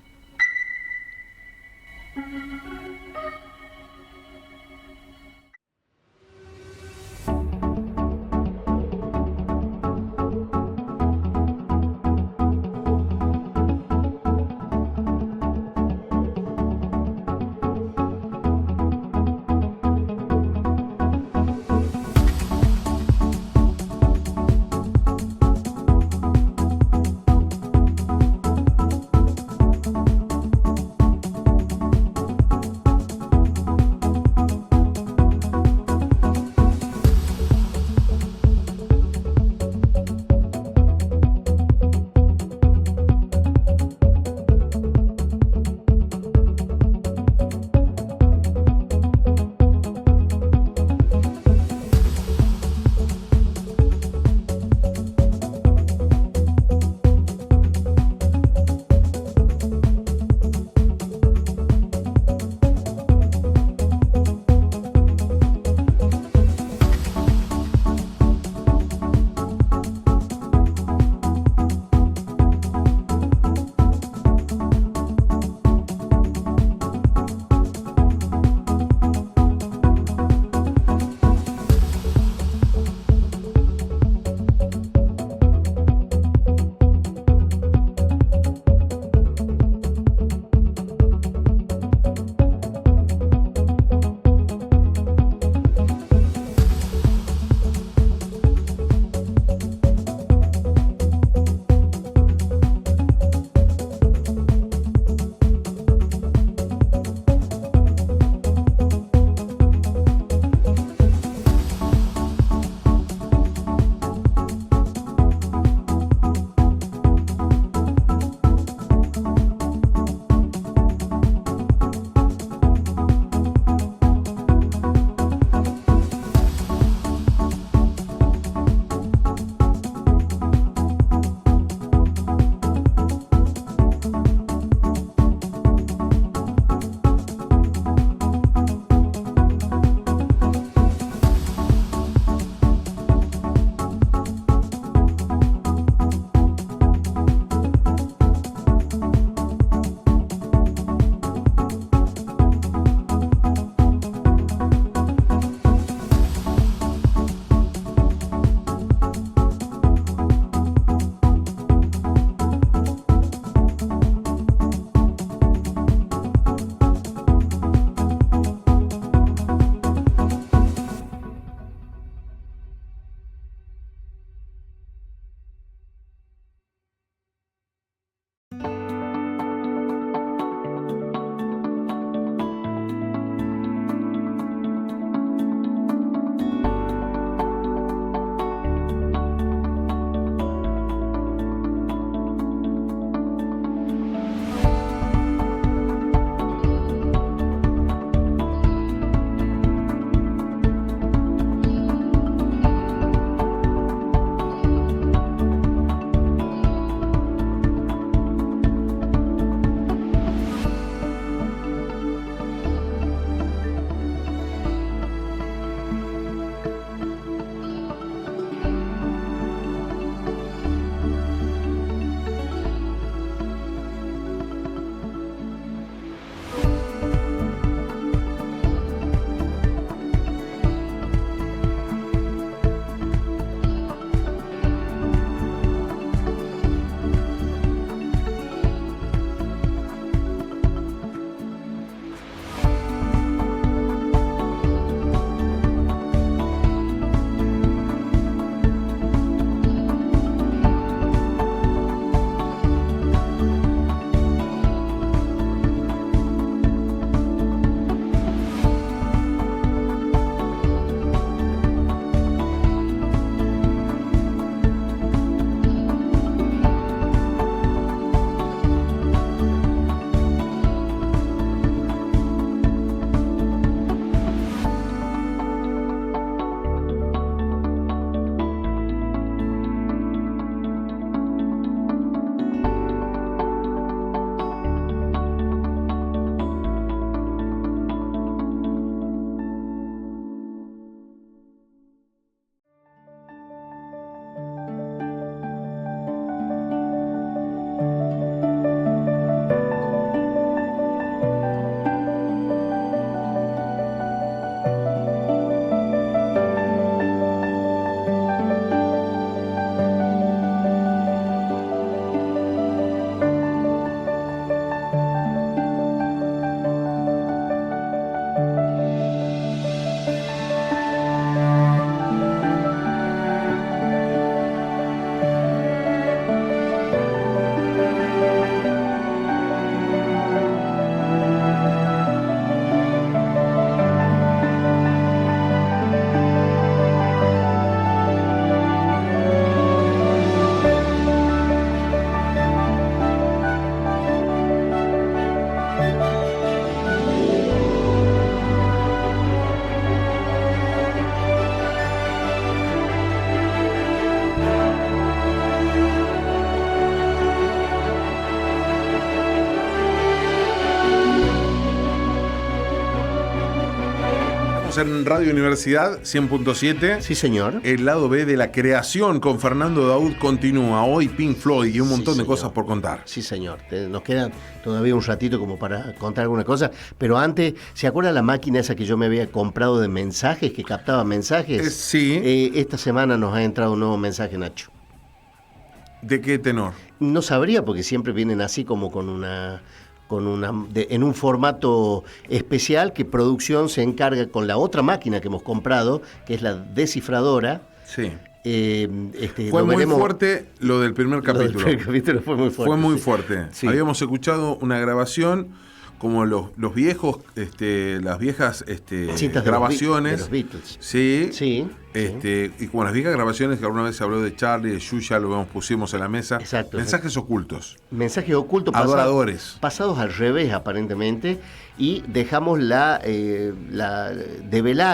en Radio Universidad 100.7. Sí, señor. El lado B de la creación con Fernando Daoud continúa. Hoy Pink Floyd y un montón de señor. cosas por contar. Sí, señor. Nos queda todavía un ratito como para contar alguna cosa. Pero antes, ¿se acuerda la máquina esa que yo me había comprado de mensajes, que captaba mensajes? Sí. Esta semana nos ha entrado un nuevo mensaje, Nacho. ¿De qué tenor? No sabría, porque siempre vienen así como en un formato especial que producción se encarga con la otra máquina que hemos comprado, que es la descifradora. Sí. Fue muy fuerte lo del primer capítulo. El primer capítulo fue muy fuerte. Fue muy sí. fuerte. Sí. Habíamos escuchado una grabación como los viejos, las viejas Cintas de grabaciones. de los Beatles. Sí. Sí. Y como las viejas grabaciones que alguna vez se habló de Charlie, de Yuya, lo pusimos en la mesa. Exacto. Mensajes ocultos. Mensajes ocultos Adoradores. pasados al revés, aparentemente, y dejamos develar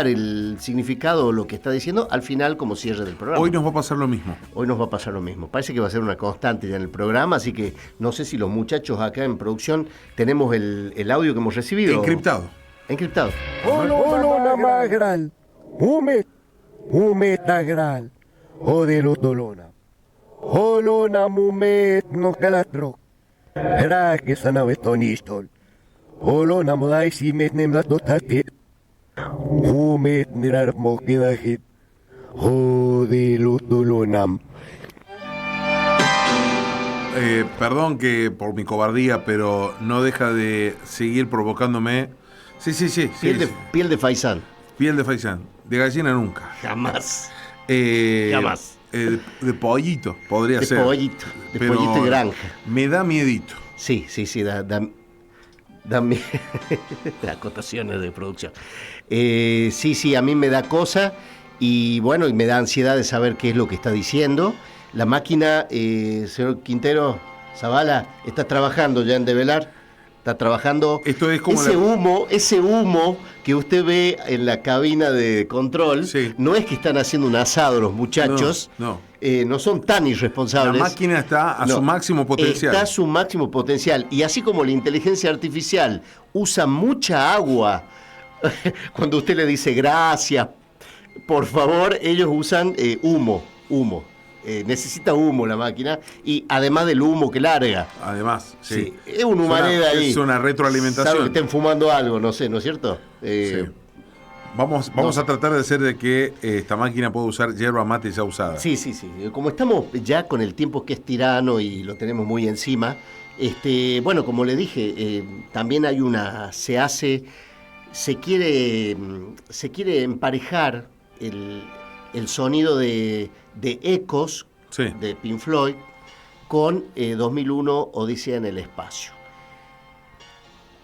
el significado o lo que está diciendo al final como cierre del programa. Hoy nos va a pasar lo mismo. Hoy nos va a pasar lo mismo. Parece que va a ser una constante ya en el programa, así que no sé si los muchachos acá en producción tenemos el audio que hemos recibido. Encriptado. Encriptado. Olona magral, umet nagral, odelo dolona. Olona mumet no kalatro. Era que sanave tonistol. Olona modai si met nemlat dotate. Umet nirar mokidahit. Odelo dolonam. Perdón que por mi cobardía, pero no deja de seguir provocándome. Sí. Piel de faisán. Piel de faisán. De gallina nunca. Jamás. Jamás. De pollito podría ser. De pollito y granja. Me da miedito. Sí, da acotaciones de producción. Sí, a mí me da cosa y bueno, y me da ansiedad de saber qué es lo que está diciendo. La máquina, señor Quintero, Zavala, está trabajando ya en develar. Está trabajando. Esto es como ese humo que usted ve en la cabina de control, sí. No es que están haciendo un asado los muchachos. No. No son tan irresponsables. La máquina está a su máximo potencial. Está a su máximo potencial. Y así como la inteligencia artificial usa mucha agua, cuando usted le dice gracias, por favor, ellos usan humo. Necesita humo la máquina y además del humo que larga. Además, sí. Es un humareda ahí. Es una retroalimentación. Sabe que estén fumando algo, no sé, ¿no es cierto? Sí. Vamos a tratar de hacer de que esta máquina pueda usar yerba mate ya usada. Sí. Como estamos ya con el tiempo que es tirano y lo tenemos muy encima, bueno, como le dije, también hay se quiere emparejar el sonido de ecos de Pink Floyd con 2001 Odisea en el espacio.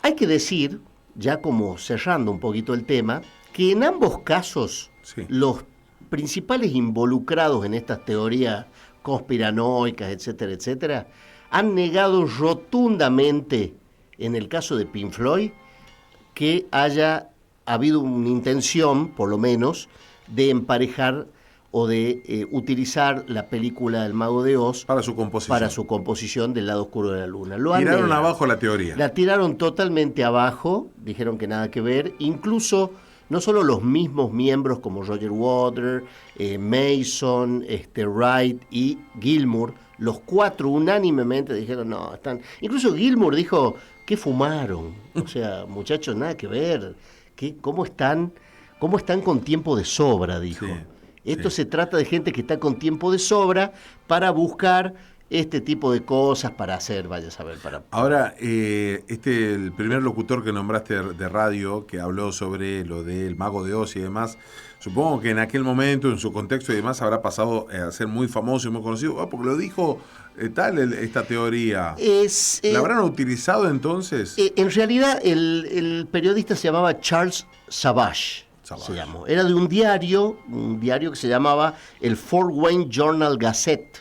Hay que decir, ya como cerrando un poquito el tema, que en ambos casos los principales involucrados en estas teorías conspiranoicas, etcétera, han negado rotundamente, en el caso de Pink Floyd, que haya habido una intención, por lo menos, de emparejar o de utilizar la película El Mago de Oz para su composición del lado oscuro de la luna. Tiraron abajo la teoría. La tiraron totalmente abajo, dijeron que nada que ver, incluso no solo los mismos miembros como Roger Waters, Mason, Wright y Gilmour, los cuatro unánimemente dijeron no, están... Incluso Gilmour dijo, ¿qué fumaron? O sea, muchachos, nada que ver. ¿Cómo están con tiempo de sobra? Dijo. Esto se trata de gente que está con tiempo de sobra para buscar este tipo de cosas para hacer, vaya a saber. Ahora, el primer locutor que nombraste de radio, que habló sobre lo del Mago de Oz y demás, supongo que en aquel momento, en su contexto y demás, habrá pasado a ser muy famoso y muy conocido, porque lo dijo esta teoría. ¿La habrán utilizado entonces? En realidad, el periodista se llamaba Charles Savage. Se llamó. Era de un diario que se llamaba el Fort Wayne Journal Gazette,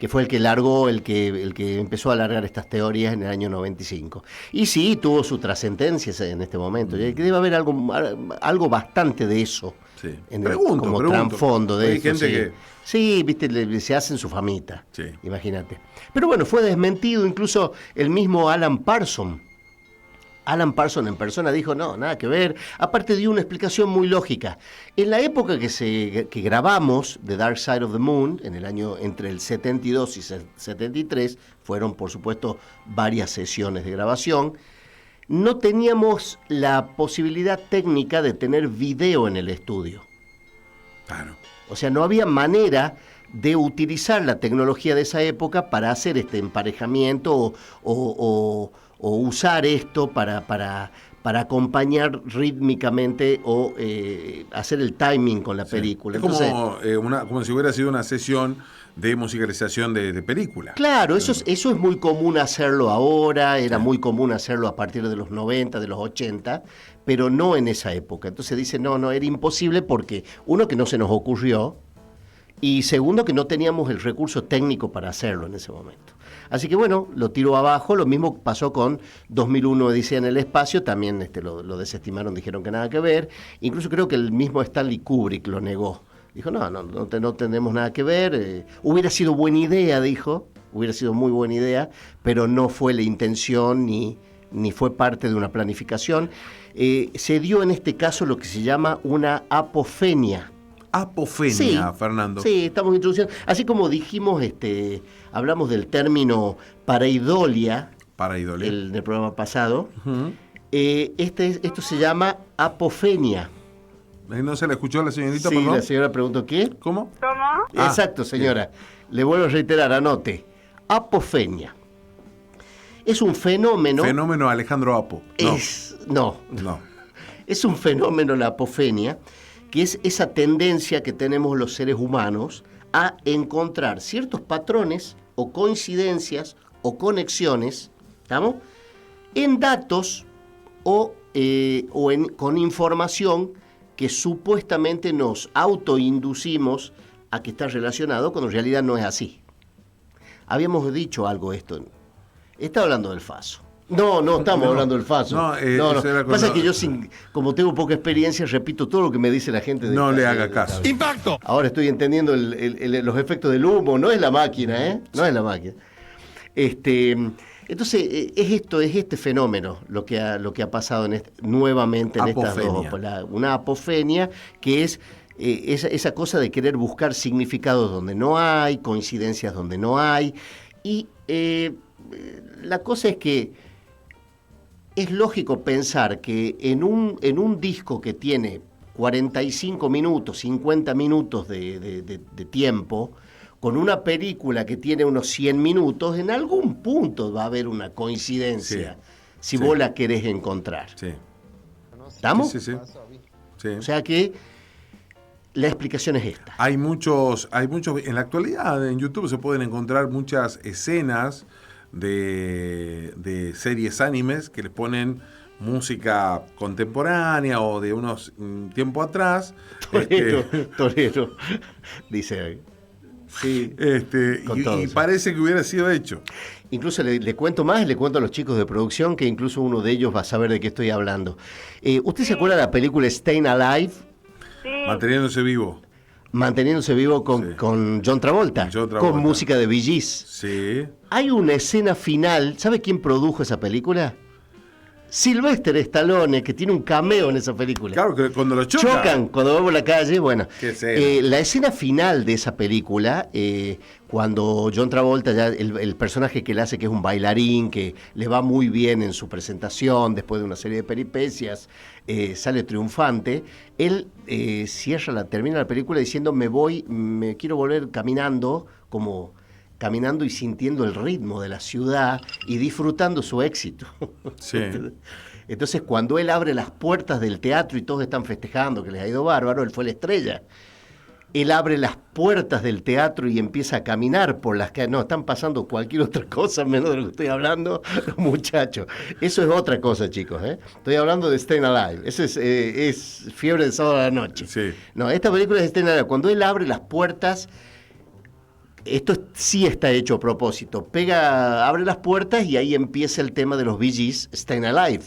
que fue el que largó, el que empezó a largar estas teorías en el año 95. Y sí, tuvo su trascendencia en este momento. Que debe haber algo bastante de eso. Sí. Como trasfondo de eso. Gente que... Sí, viste, se hacen su famita. Sí. Imagínate. Pero bueno, fue desmentido incluso el mismo Alan Parsons. Alan Parsons en persona dijo, no, nada que ver. Aparte dio una explicación muy lógica. En la época que grabamos The Dark Side of the Moon, en el año entre el 72 y 73, fueron por supuesto varias sesiones de grabación, no teníamos la posibilidad técnica de tener video en el estudio. Claro. O sea, no había manera de utilizar la tecnología de esa época para hacer este emparejamiento o usar esto para acompañar rítmicamente o hacer el timing con la película. Es como si hubiera sido una sesión de musicalización de película. Claro, eso es muy común hacerlo ahora, era muy común hacerlo a partir de los 90, de los 80, pero no en esa época. Entonces dice, no, era imposible porque, uno, que no se nos ocurrió, y segundo, que no teníamos el recurso técnico para hacerlo en ese momento. Así que bueno, lo tiró abajo. Lo mismo pasó con 2001 Odisea en el espacio, también lo desestimaron, dijeron que nada que ver. Incluso creo que el mismo Stanley Kubrick lo negó. Dijo, no tenemos nada que ver. Hubiera sido buena idea, dijo, hubiera sido muy buena idea, pero no fue la intención ni fue parte de una planificación. Se dio en este caso lo que se llama una apofenia. Apofenia, sí, Fernando. Sí, estamos introduciendo. Así como dijimos, hablamos del término pareidolia. En el programa pasado. Uh-huh. Esto se llama apofenia. ¿No se le escuchó a la señorita? Sí, perdón. La señora preguntó ¿qué? ¿Cómo? Exacto, señora. Bien. Le vuelvo a reiterar, anote. Apofenia. Es un fenómeno. Fenómeno Alejandro Apo. No. Es un fenómeno, la apofenia, que es esa tendencia que tenemos los seres humanos a encontrar ciertos patrones o coincidencias o conexiones, ¿estamos?, en datos con información que supuestamente nos autoinducimos a que está relacionado, cuando en realidad no es así. Habíamos dicho algo esto. Está hablando del FASO. No estamos hablando del FASO. No. Pasa que yo, como tengo poca experiencia, repito todo lo que me dice la gente. No le haga caso. ¡Impacto! Ahora estoy entendiendo los efectos del humo. No es la máquina, ¿eh? No es la máquina. Entonces, es este fenómeno lo que ha pasado nuevamente en apofenia. Estas dos. Una apofenia, que es esa cosa de querer buscar significados donde no hay, coincidencias donde no hay. Y la cosa es que es lógico pensar que en un disco que tiene 45 minutos, 50 minutos de tiempo, con una película que tiene unos 100 minutos, en algún punto va a haber una coincidencia, si vos la querés encontrar. Sí. ¿Estamos? Sí. O sea que la explicación es esta. Hay muchos, en la actualidad en YouTube se pueden encontrar muchas escenas de series animes que les ponen música contemporánea o de unos tiempo atrás. Torero, dice. Sí, y parece que hubiera sido hecho. Incluso le cuento más, le cuento a los chicos de producción que incluso uno de ellos va a saber de qué estoy hablando. ¿Usted se acuerda de la película Staying Alive? Sí. Manteniéndose vivo con John Travolta, con música de Bee Gees. Sí. Hay una escena final, ¿sabe quién produjo esa película? Sylvester Stallone, que tiene un cameo en esa película. Claro, que cuando lo chocan. Cuando vamos a la calle, bueno. La escena final de esa película, cuando John Travolta, ya el personaje que le hace, que es un bailarín, que le va muy bien en su presentación, después de una serie de peripecias, sale triunfante, él termina la película diciendo, me quiero volver caminando y sintiendo el ritmo de la ciudad y disfrutando su éxito. Sí. Entonces, cuando él abre las puertas del teatro y todos están festejando que les ha ido bárbaro, él fue la estrella. Él abre las puertas del teatro y empieza a caminar por las calles. No, están pasando cualquier otra cosa menos de lo que estoy hablando, muchachos. Eso es otra cosa, chicos. Estoy hablando de Staying Alive. Eso es Fiebre de Sábado a la Noche. Sí. No, esta película es Staying Alive. Cuando él abre las puertas... Esto sí está hecho a propósito. Abre las puertas y ahí empieza el tema de los Bee Gees, Staying Alive.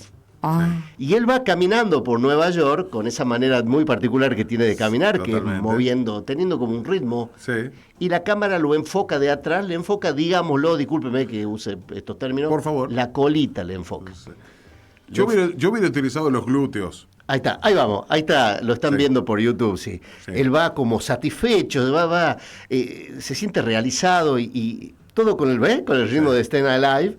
Y él va caminando por Nueva York con esa manera muy particular que tiene de caminar, Totalmente. que teniendo como un ritmo. Sí. Y la cámara lo enfoca de atrás, le enfoca, digámoslo, discúlpeme que use estos términos. Por favor. La colita le enfoca. Sí. Yo hubiera utilizado los glúteos. Ahí está, ahí vamos, ahí está, lo están viendo por YouTube, sí. Él va como satisfecho, se siente realizado y todo con el ritmo de Staying Alive.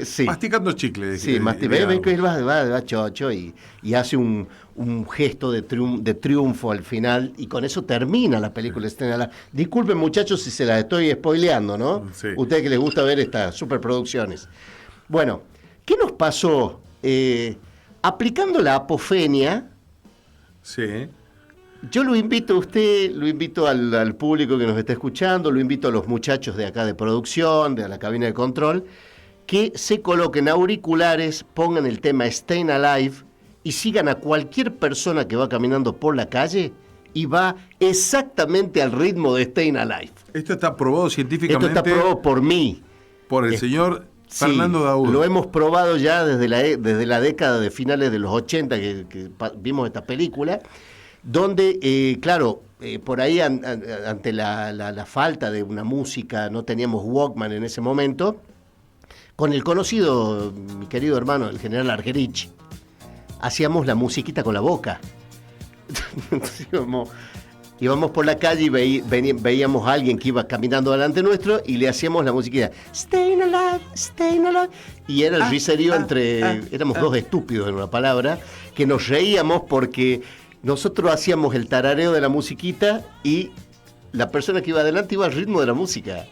Sí. Masticando chicle. Sí, ve que él va chocho y hace un gesto de triunfo al final y con eso termina la película Staying Alive. Disculpen muchachos si se la estoy spoileando, ¿no? Sí. Ustedes que les gusta ver estas superproducciones. Bueno, ¿qué nos pasó? Aplicando la apofenia, Sí. yo lo invito a usted, lo invito al público que nos está escuchando, lo invito a los muchachos de acá de producción, de la cabina de control, que se coloquen auriculares, pongan el tema Staying Alive y sigan a cualquier persona que va caminando por la calle y va exactamente al ritmo de Staying Alive. Esto está probado científicamente. Esto está probado por mí. Por el señor Fernando Daúd. Lo hemos probado ya desde la década de finales de los 80 que vimos esta película, donde, claro, por ahí ante la falta de una música, no teníamos Walkman en ese momento, con el conocido, mi querido hermano, el general Argerich, hacíamos la musiquita con la boca. Entonces, íbamos por la calle y veíamos a alguien que iba caminando delante nuestro y le hacíamos la musiquita Staying Alive, Staying Alive. Y era el riserío éramos dos estúpidos en una palabra, que nos reíamos porque nosotros hacíamos el tarareo de la musiquita y la persona que iba adelante iba al ritmo de la música.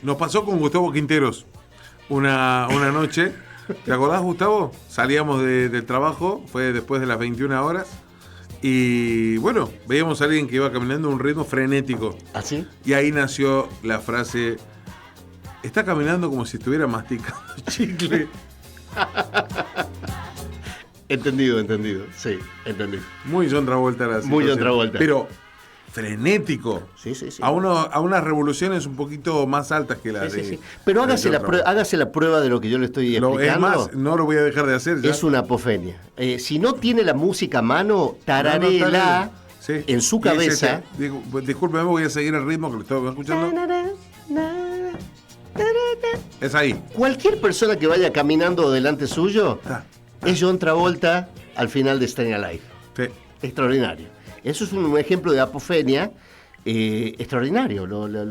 Nos pasó con Gustavo Quinteros una noche. ¿Te acordás, Gustavo? Salíamos del trabajo, fue después de las 21 horas. Y bueno, veíamos a alguien que iba caminando a un ritmo frenético. ¿Ah, sí? Y ahí nació la frase: está caminando como si estuviera masticando chicle. Entendido, sí, entendido. Muy John Travolta la situación. Muy John Travolta. Pero frenético. Sí. A unas revoluciones un poquito más altas que la de... Sí. Pero hágase la prueba de lo que yo le estoy explicando. Es más, no lo voy a dejar de hacer ya. Es una apofenia. Si no tiene la música a mano, tararéela en su cabeza. Discúlpeme, voy a seguir el ritmo que lo estaba escuchando. Es ahí. Cualquier persona que vaya caminando delante suyo es John Travolta al final de Staying Alive. Sí. Extraordinario. Eso es un ejemplo de apofenia extraordinario.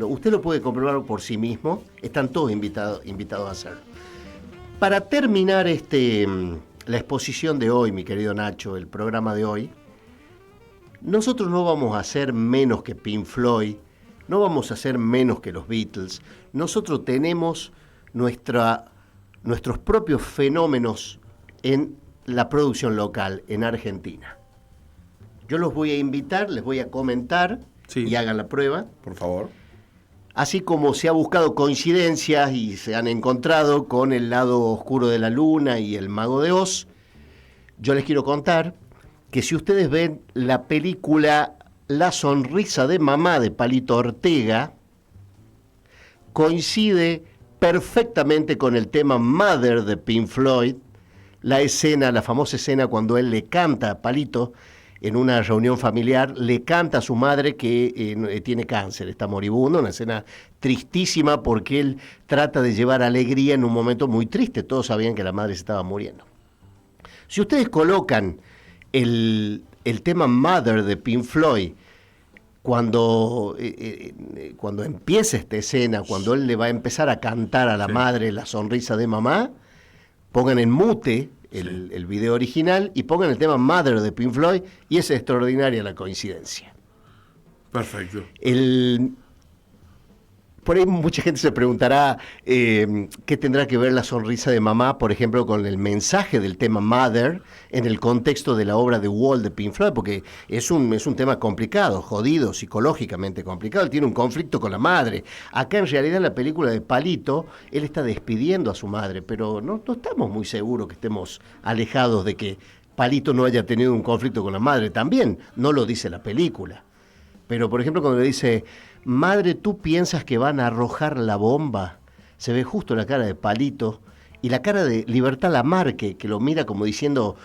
Usted lo puede comprobar por sí mismo. Están todos invitados a hacerlo. Para terminar la exposición de hoy, mi querido Nacho, el programa de hoy, nosotros no vamos a ser menos que Pink Floyd, no vamos a ser menos que los Beatles. Nosotros tenemos nuestros propios fenómenos en la producción local, en Argentina. Yo los voy a invitar, les voy a comentar y hagan la prueba. Por favor. Así como se ha buscado coincidencias y se han encontrado con El lado oscuro de la luna y El mago de Oz, yo les quiero contar que si ustedes ven la película La sonrisa de mamá de Palito Ortega, coincide perfectamente con el tema Mother de Pink Floyd, la famosa escena cuando él le canta a Palito en una reunión familiar, le canta a su madre que tiene cáncer, está moribundo, una escena tristísima porque él trata de llevar alegría en un momento muy triste, todos sabían que la madre se estaba muriendo. Si ustedes colocan el tema Mother de Pink Floyd, cuando empieza esta escena, cuando él le va a empezar a cantar a la madre La sonrisa de mamá, pongan en mute el video original y pongan el tema Mother de Pink Floyd y es extraordinaria la coincidencia. Perfecto. Por ahí mucha gente se preguntará qué tendrá que ver la sonrisa de mamá, por ejemplo, con el mensaje del tema Mother en el contexto de la obra de Wall de Pink Floyd, porque es un tema complicado, jodido, psicológicamente complicado. Él tiene un conflicto con la madre. Acá en realidad en la película de Palito, él está despidiendo a su madre, pero no estamos muy seguros que estemos alejados de que Palito no haya tenido un conflicto con la madre. También no lo dice la película. Pero, por ejemplo, cuando le dice: madre, ¿tú piensas que van a arrojar la bomba? Se ve justo la cara de Palito y la cara de Libertad Lamarque, que lo mira como diciendo: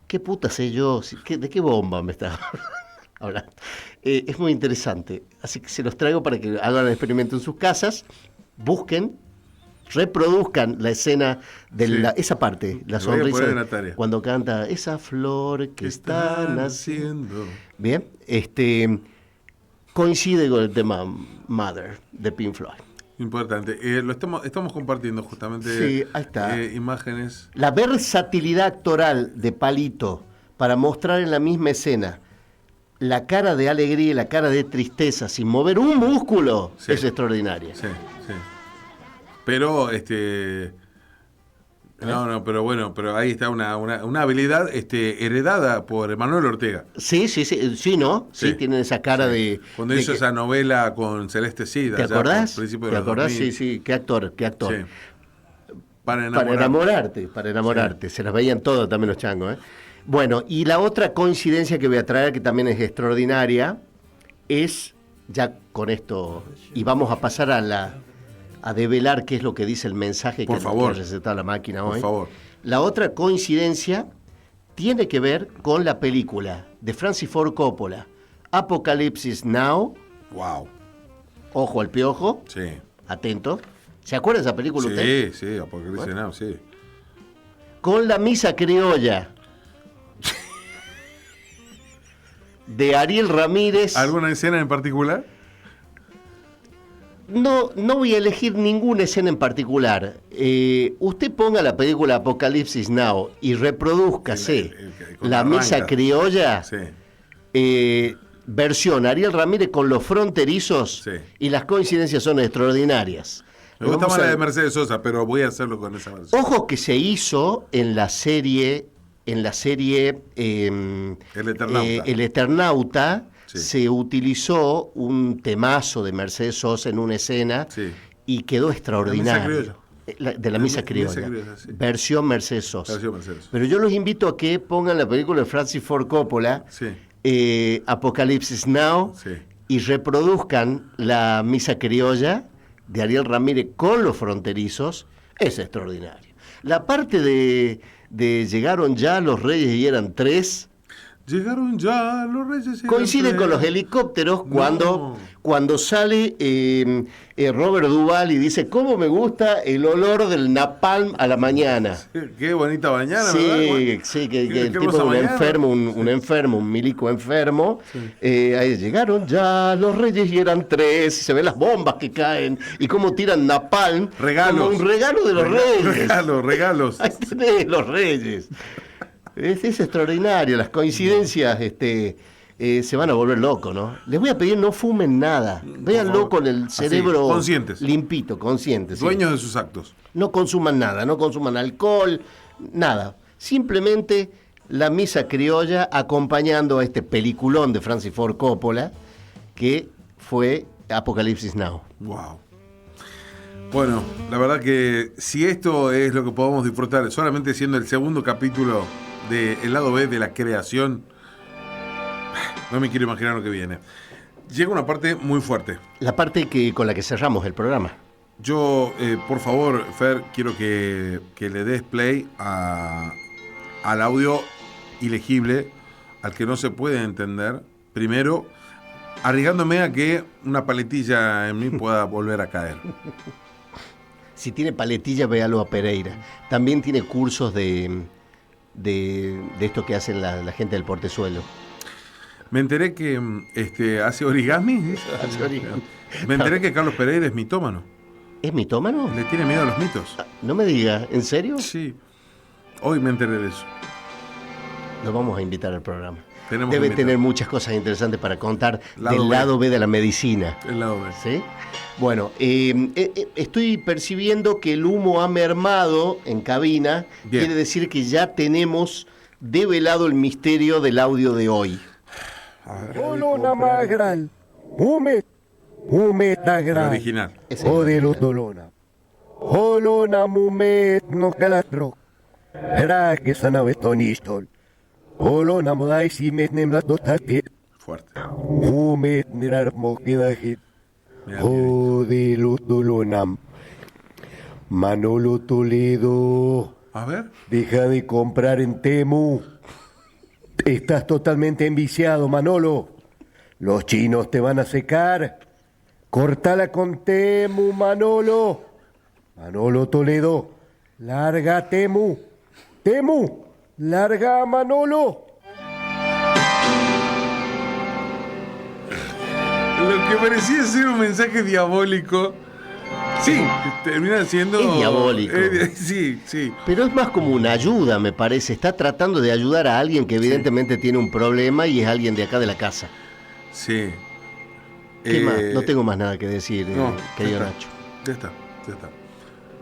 ¿qué puta sé yo? ¿De qué bomba me está hablando? Es muy interesante. Así que se los traigo para que hagan el experimento en sus casas, busquen reproduzcan la escena de Sí. esa parte, la Lo voy a sonrisa, poner en la tarea. cuando canta esa flor que ¿Qué están haciendo. haciendo? Bien, coincide con el tema Mother de Pink Floyd. Importante. Estamos compartiendo justamente Sí, ahí está. Imágenes. La versatilidad actoral de Palito para mostrar en la misma escena la cara de alegría y la cara de tristeza sin mover un músculo Sí. es extraordinaria. Sí, sí. Pero, pero bueno, pero ahí está una habilidad heredada por Manuel Ortega. Sí, ¿no? Sí, Sí. tienen esa cara de... Cuando de hizo que- esa novela con Celeste Cid. ¿Te allá acordás? por principios de ¿Te los acordás? 2000. Sí, qué actor. Sí. Para Para enamorar. enamorarte. Se las veían todos también los changos, ¿eh? Bueno, y la otra coincidencia que voy a traer, que también es extraordinaria, es, ya con esto, y vamos a pasar a develar qué es lo que dice el mensaje Por que favor. ha recetado la máquina hoy. Por favor. La otra coincidencia tiene que ver con la película de Francis Ford Coppola, Apocalipsis Now, Wow. ojo al piojo, Sí. atento. ¿Se acuerda de esa película usted? Sí, Apocalipsis Now, sí. Con la misa criolla de Ariel Ramírez. ¿Alguna escena en particular? No voy a elegir ninguna escena en particular. Usted ponga la película Apocalipsis Now y reprodúzcase Con la arranca. misa criolla, Sí. versión Ariel Ramírez con los fronterizos, Sí. y las coincidencias son extraordinarias. Me gusta Vamos más a- la de Mercedes Sosa, pero voy a hacerlo con esa versión. Ojo que se hizo en la serie El Eternauta. El Eternauta. Sí. Se utilizó un temazo de Mercedes Sosa en una escena Sí. y quedó extraordinario. criolla. De la misa criolla. Sí. Versión Mercedes Sosa. Versión Mercedes Sosa. Pero yo los invito a que pongan la película de Francis Ford Coppola, Sí. Apocalipsis Now, Sí. y reproduzcan la misa criolla de Ariel Ramírez con los fronterizos. Es extraordinario. La parte de llegaron ya los reyes y eran tres, Llegaron ya los reyes. y coincide los con los reyes. helicópteros No. cuando sale Robert Duvall y dice, ¿cómo me gusta el olor del napalm a la mañana? Qué bonita mañana, Sí, ¿verdad? sí, Qué que el tipo hermosa es un mañana. enfermo, un enfermo, un milico enfermo. Ahí llegaron ya los reyes y eran tres, y se ven las bombas que caen, y cómo tiran napalm. Regalos. Como un regalo de los reyes. Regalos. Ahí tenés los reyes. Es extraordinario, las coincidencias se van a volver locos, ¿no? Les voy a pedir no fumen nada, véanlo favor. con el cerebro Así, conscientes. limpito, conscientes. sí. Dueños de sus actos. No consuman nada, no consuman alcohol, nada. Simplemente la misa criolla acompañando a este peliculón de Francis Ford Coppola que fue Apocalipsis Now. Wow. Bueno, la verdad que si esto es lo que podemos disfrutar solamente siendo el segundo capítulo del lado B de la creación, no me quiero imaginar lo que viene. Llega una parte muy fuerte. La parte con la que cerramos el programa. Yo, por favor, Fer, quiero que le des play al audio ilegible, al que no se puede entender. Primero, arriesgándome a que una paletilla en mí pueda volver a caer. Si tiene paletilla, véalo a Pereira. También tiene cursos de esto que hacen la gente del portezuelo. Me enteré que hace origami. Hace origami. Me enteré que Carlos Pereira es mitómano. ¿Es mitómano? Le tiene miedo a los mitos. No me diga, ¿en serio? Sí. Hoy me enteré de eso. Lo vamos a invitar al programa. Tenemos Debe que invitar. tener muchas cosas interesantes para contar Lado del B. lado B de la medicina. El lado B. ¿Sí? Bueno, estoy percibiendo que el humo ha mermado en cabina. Bien. Quiere decir que ya tenemos develado el misterio del audio de hoy. Olona magral. Mumet El nagral. original. Ese. Odelus dolona. Olona mumet no kalatro. Rake sanavetonistol. Olona modai simet nemlat dotate. Fuerte. Mumet mirar mokidahit. Mirá, Odelus dolonam. Manolo Toledo. A ver. Deja de comprar en Temu. Estás totalmente enviciado, Manolo. Los chinos te van a secar. Cortala con Temu, Manolo. Manolo Toledo, larga a Temu. Temu, larga a Manolo. Lo que parecía ser un mensaje diabólico, sí, termina siendo... Es diabólico. Sí, sí. Pero es más como una ayuda, me parece. Está tratando de ayudar a alguien que evidentemente tiene un problema y es alguien de acá de la casa. Sí. ¿Qué más? No tengo más nada que decir, No, querido ya está, Nacho. Ya está.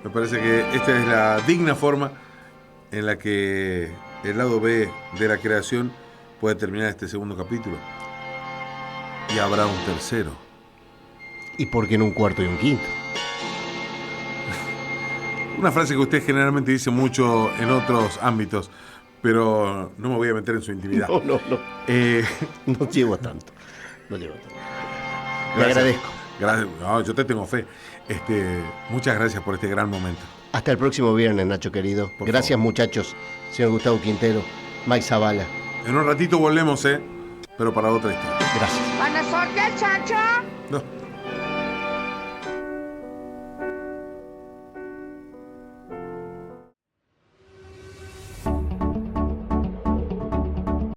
Me parece que esta es la digna forma en la que el lado B de la creación puede terminar este segundo capítulo. Y habrá un tercero. ¿Y por qué no un cuarto y un quinto? Una frase que usted generalmente dice mucho en otros ámbitos, pero no me voy a meter en su intimidad. No. Eh, No llevo tanto. Le Gracias. agradezco. Gracias. No, yo te tengo fe. Muchas gracias por este gran momento. Hasta el próximo viernes, Nacho querido. Por Gracias, favor. muchachos. Señor Gustavo Quintero, Mike Zavala. En un ratito volvemos, pero para otra historia. Gracias. ¿Van a sortear, chancho? No.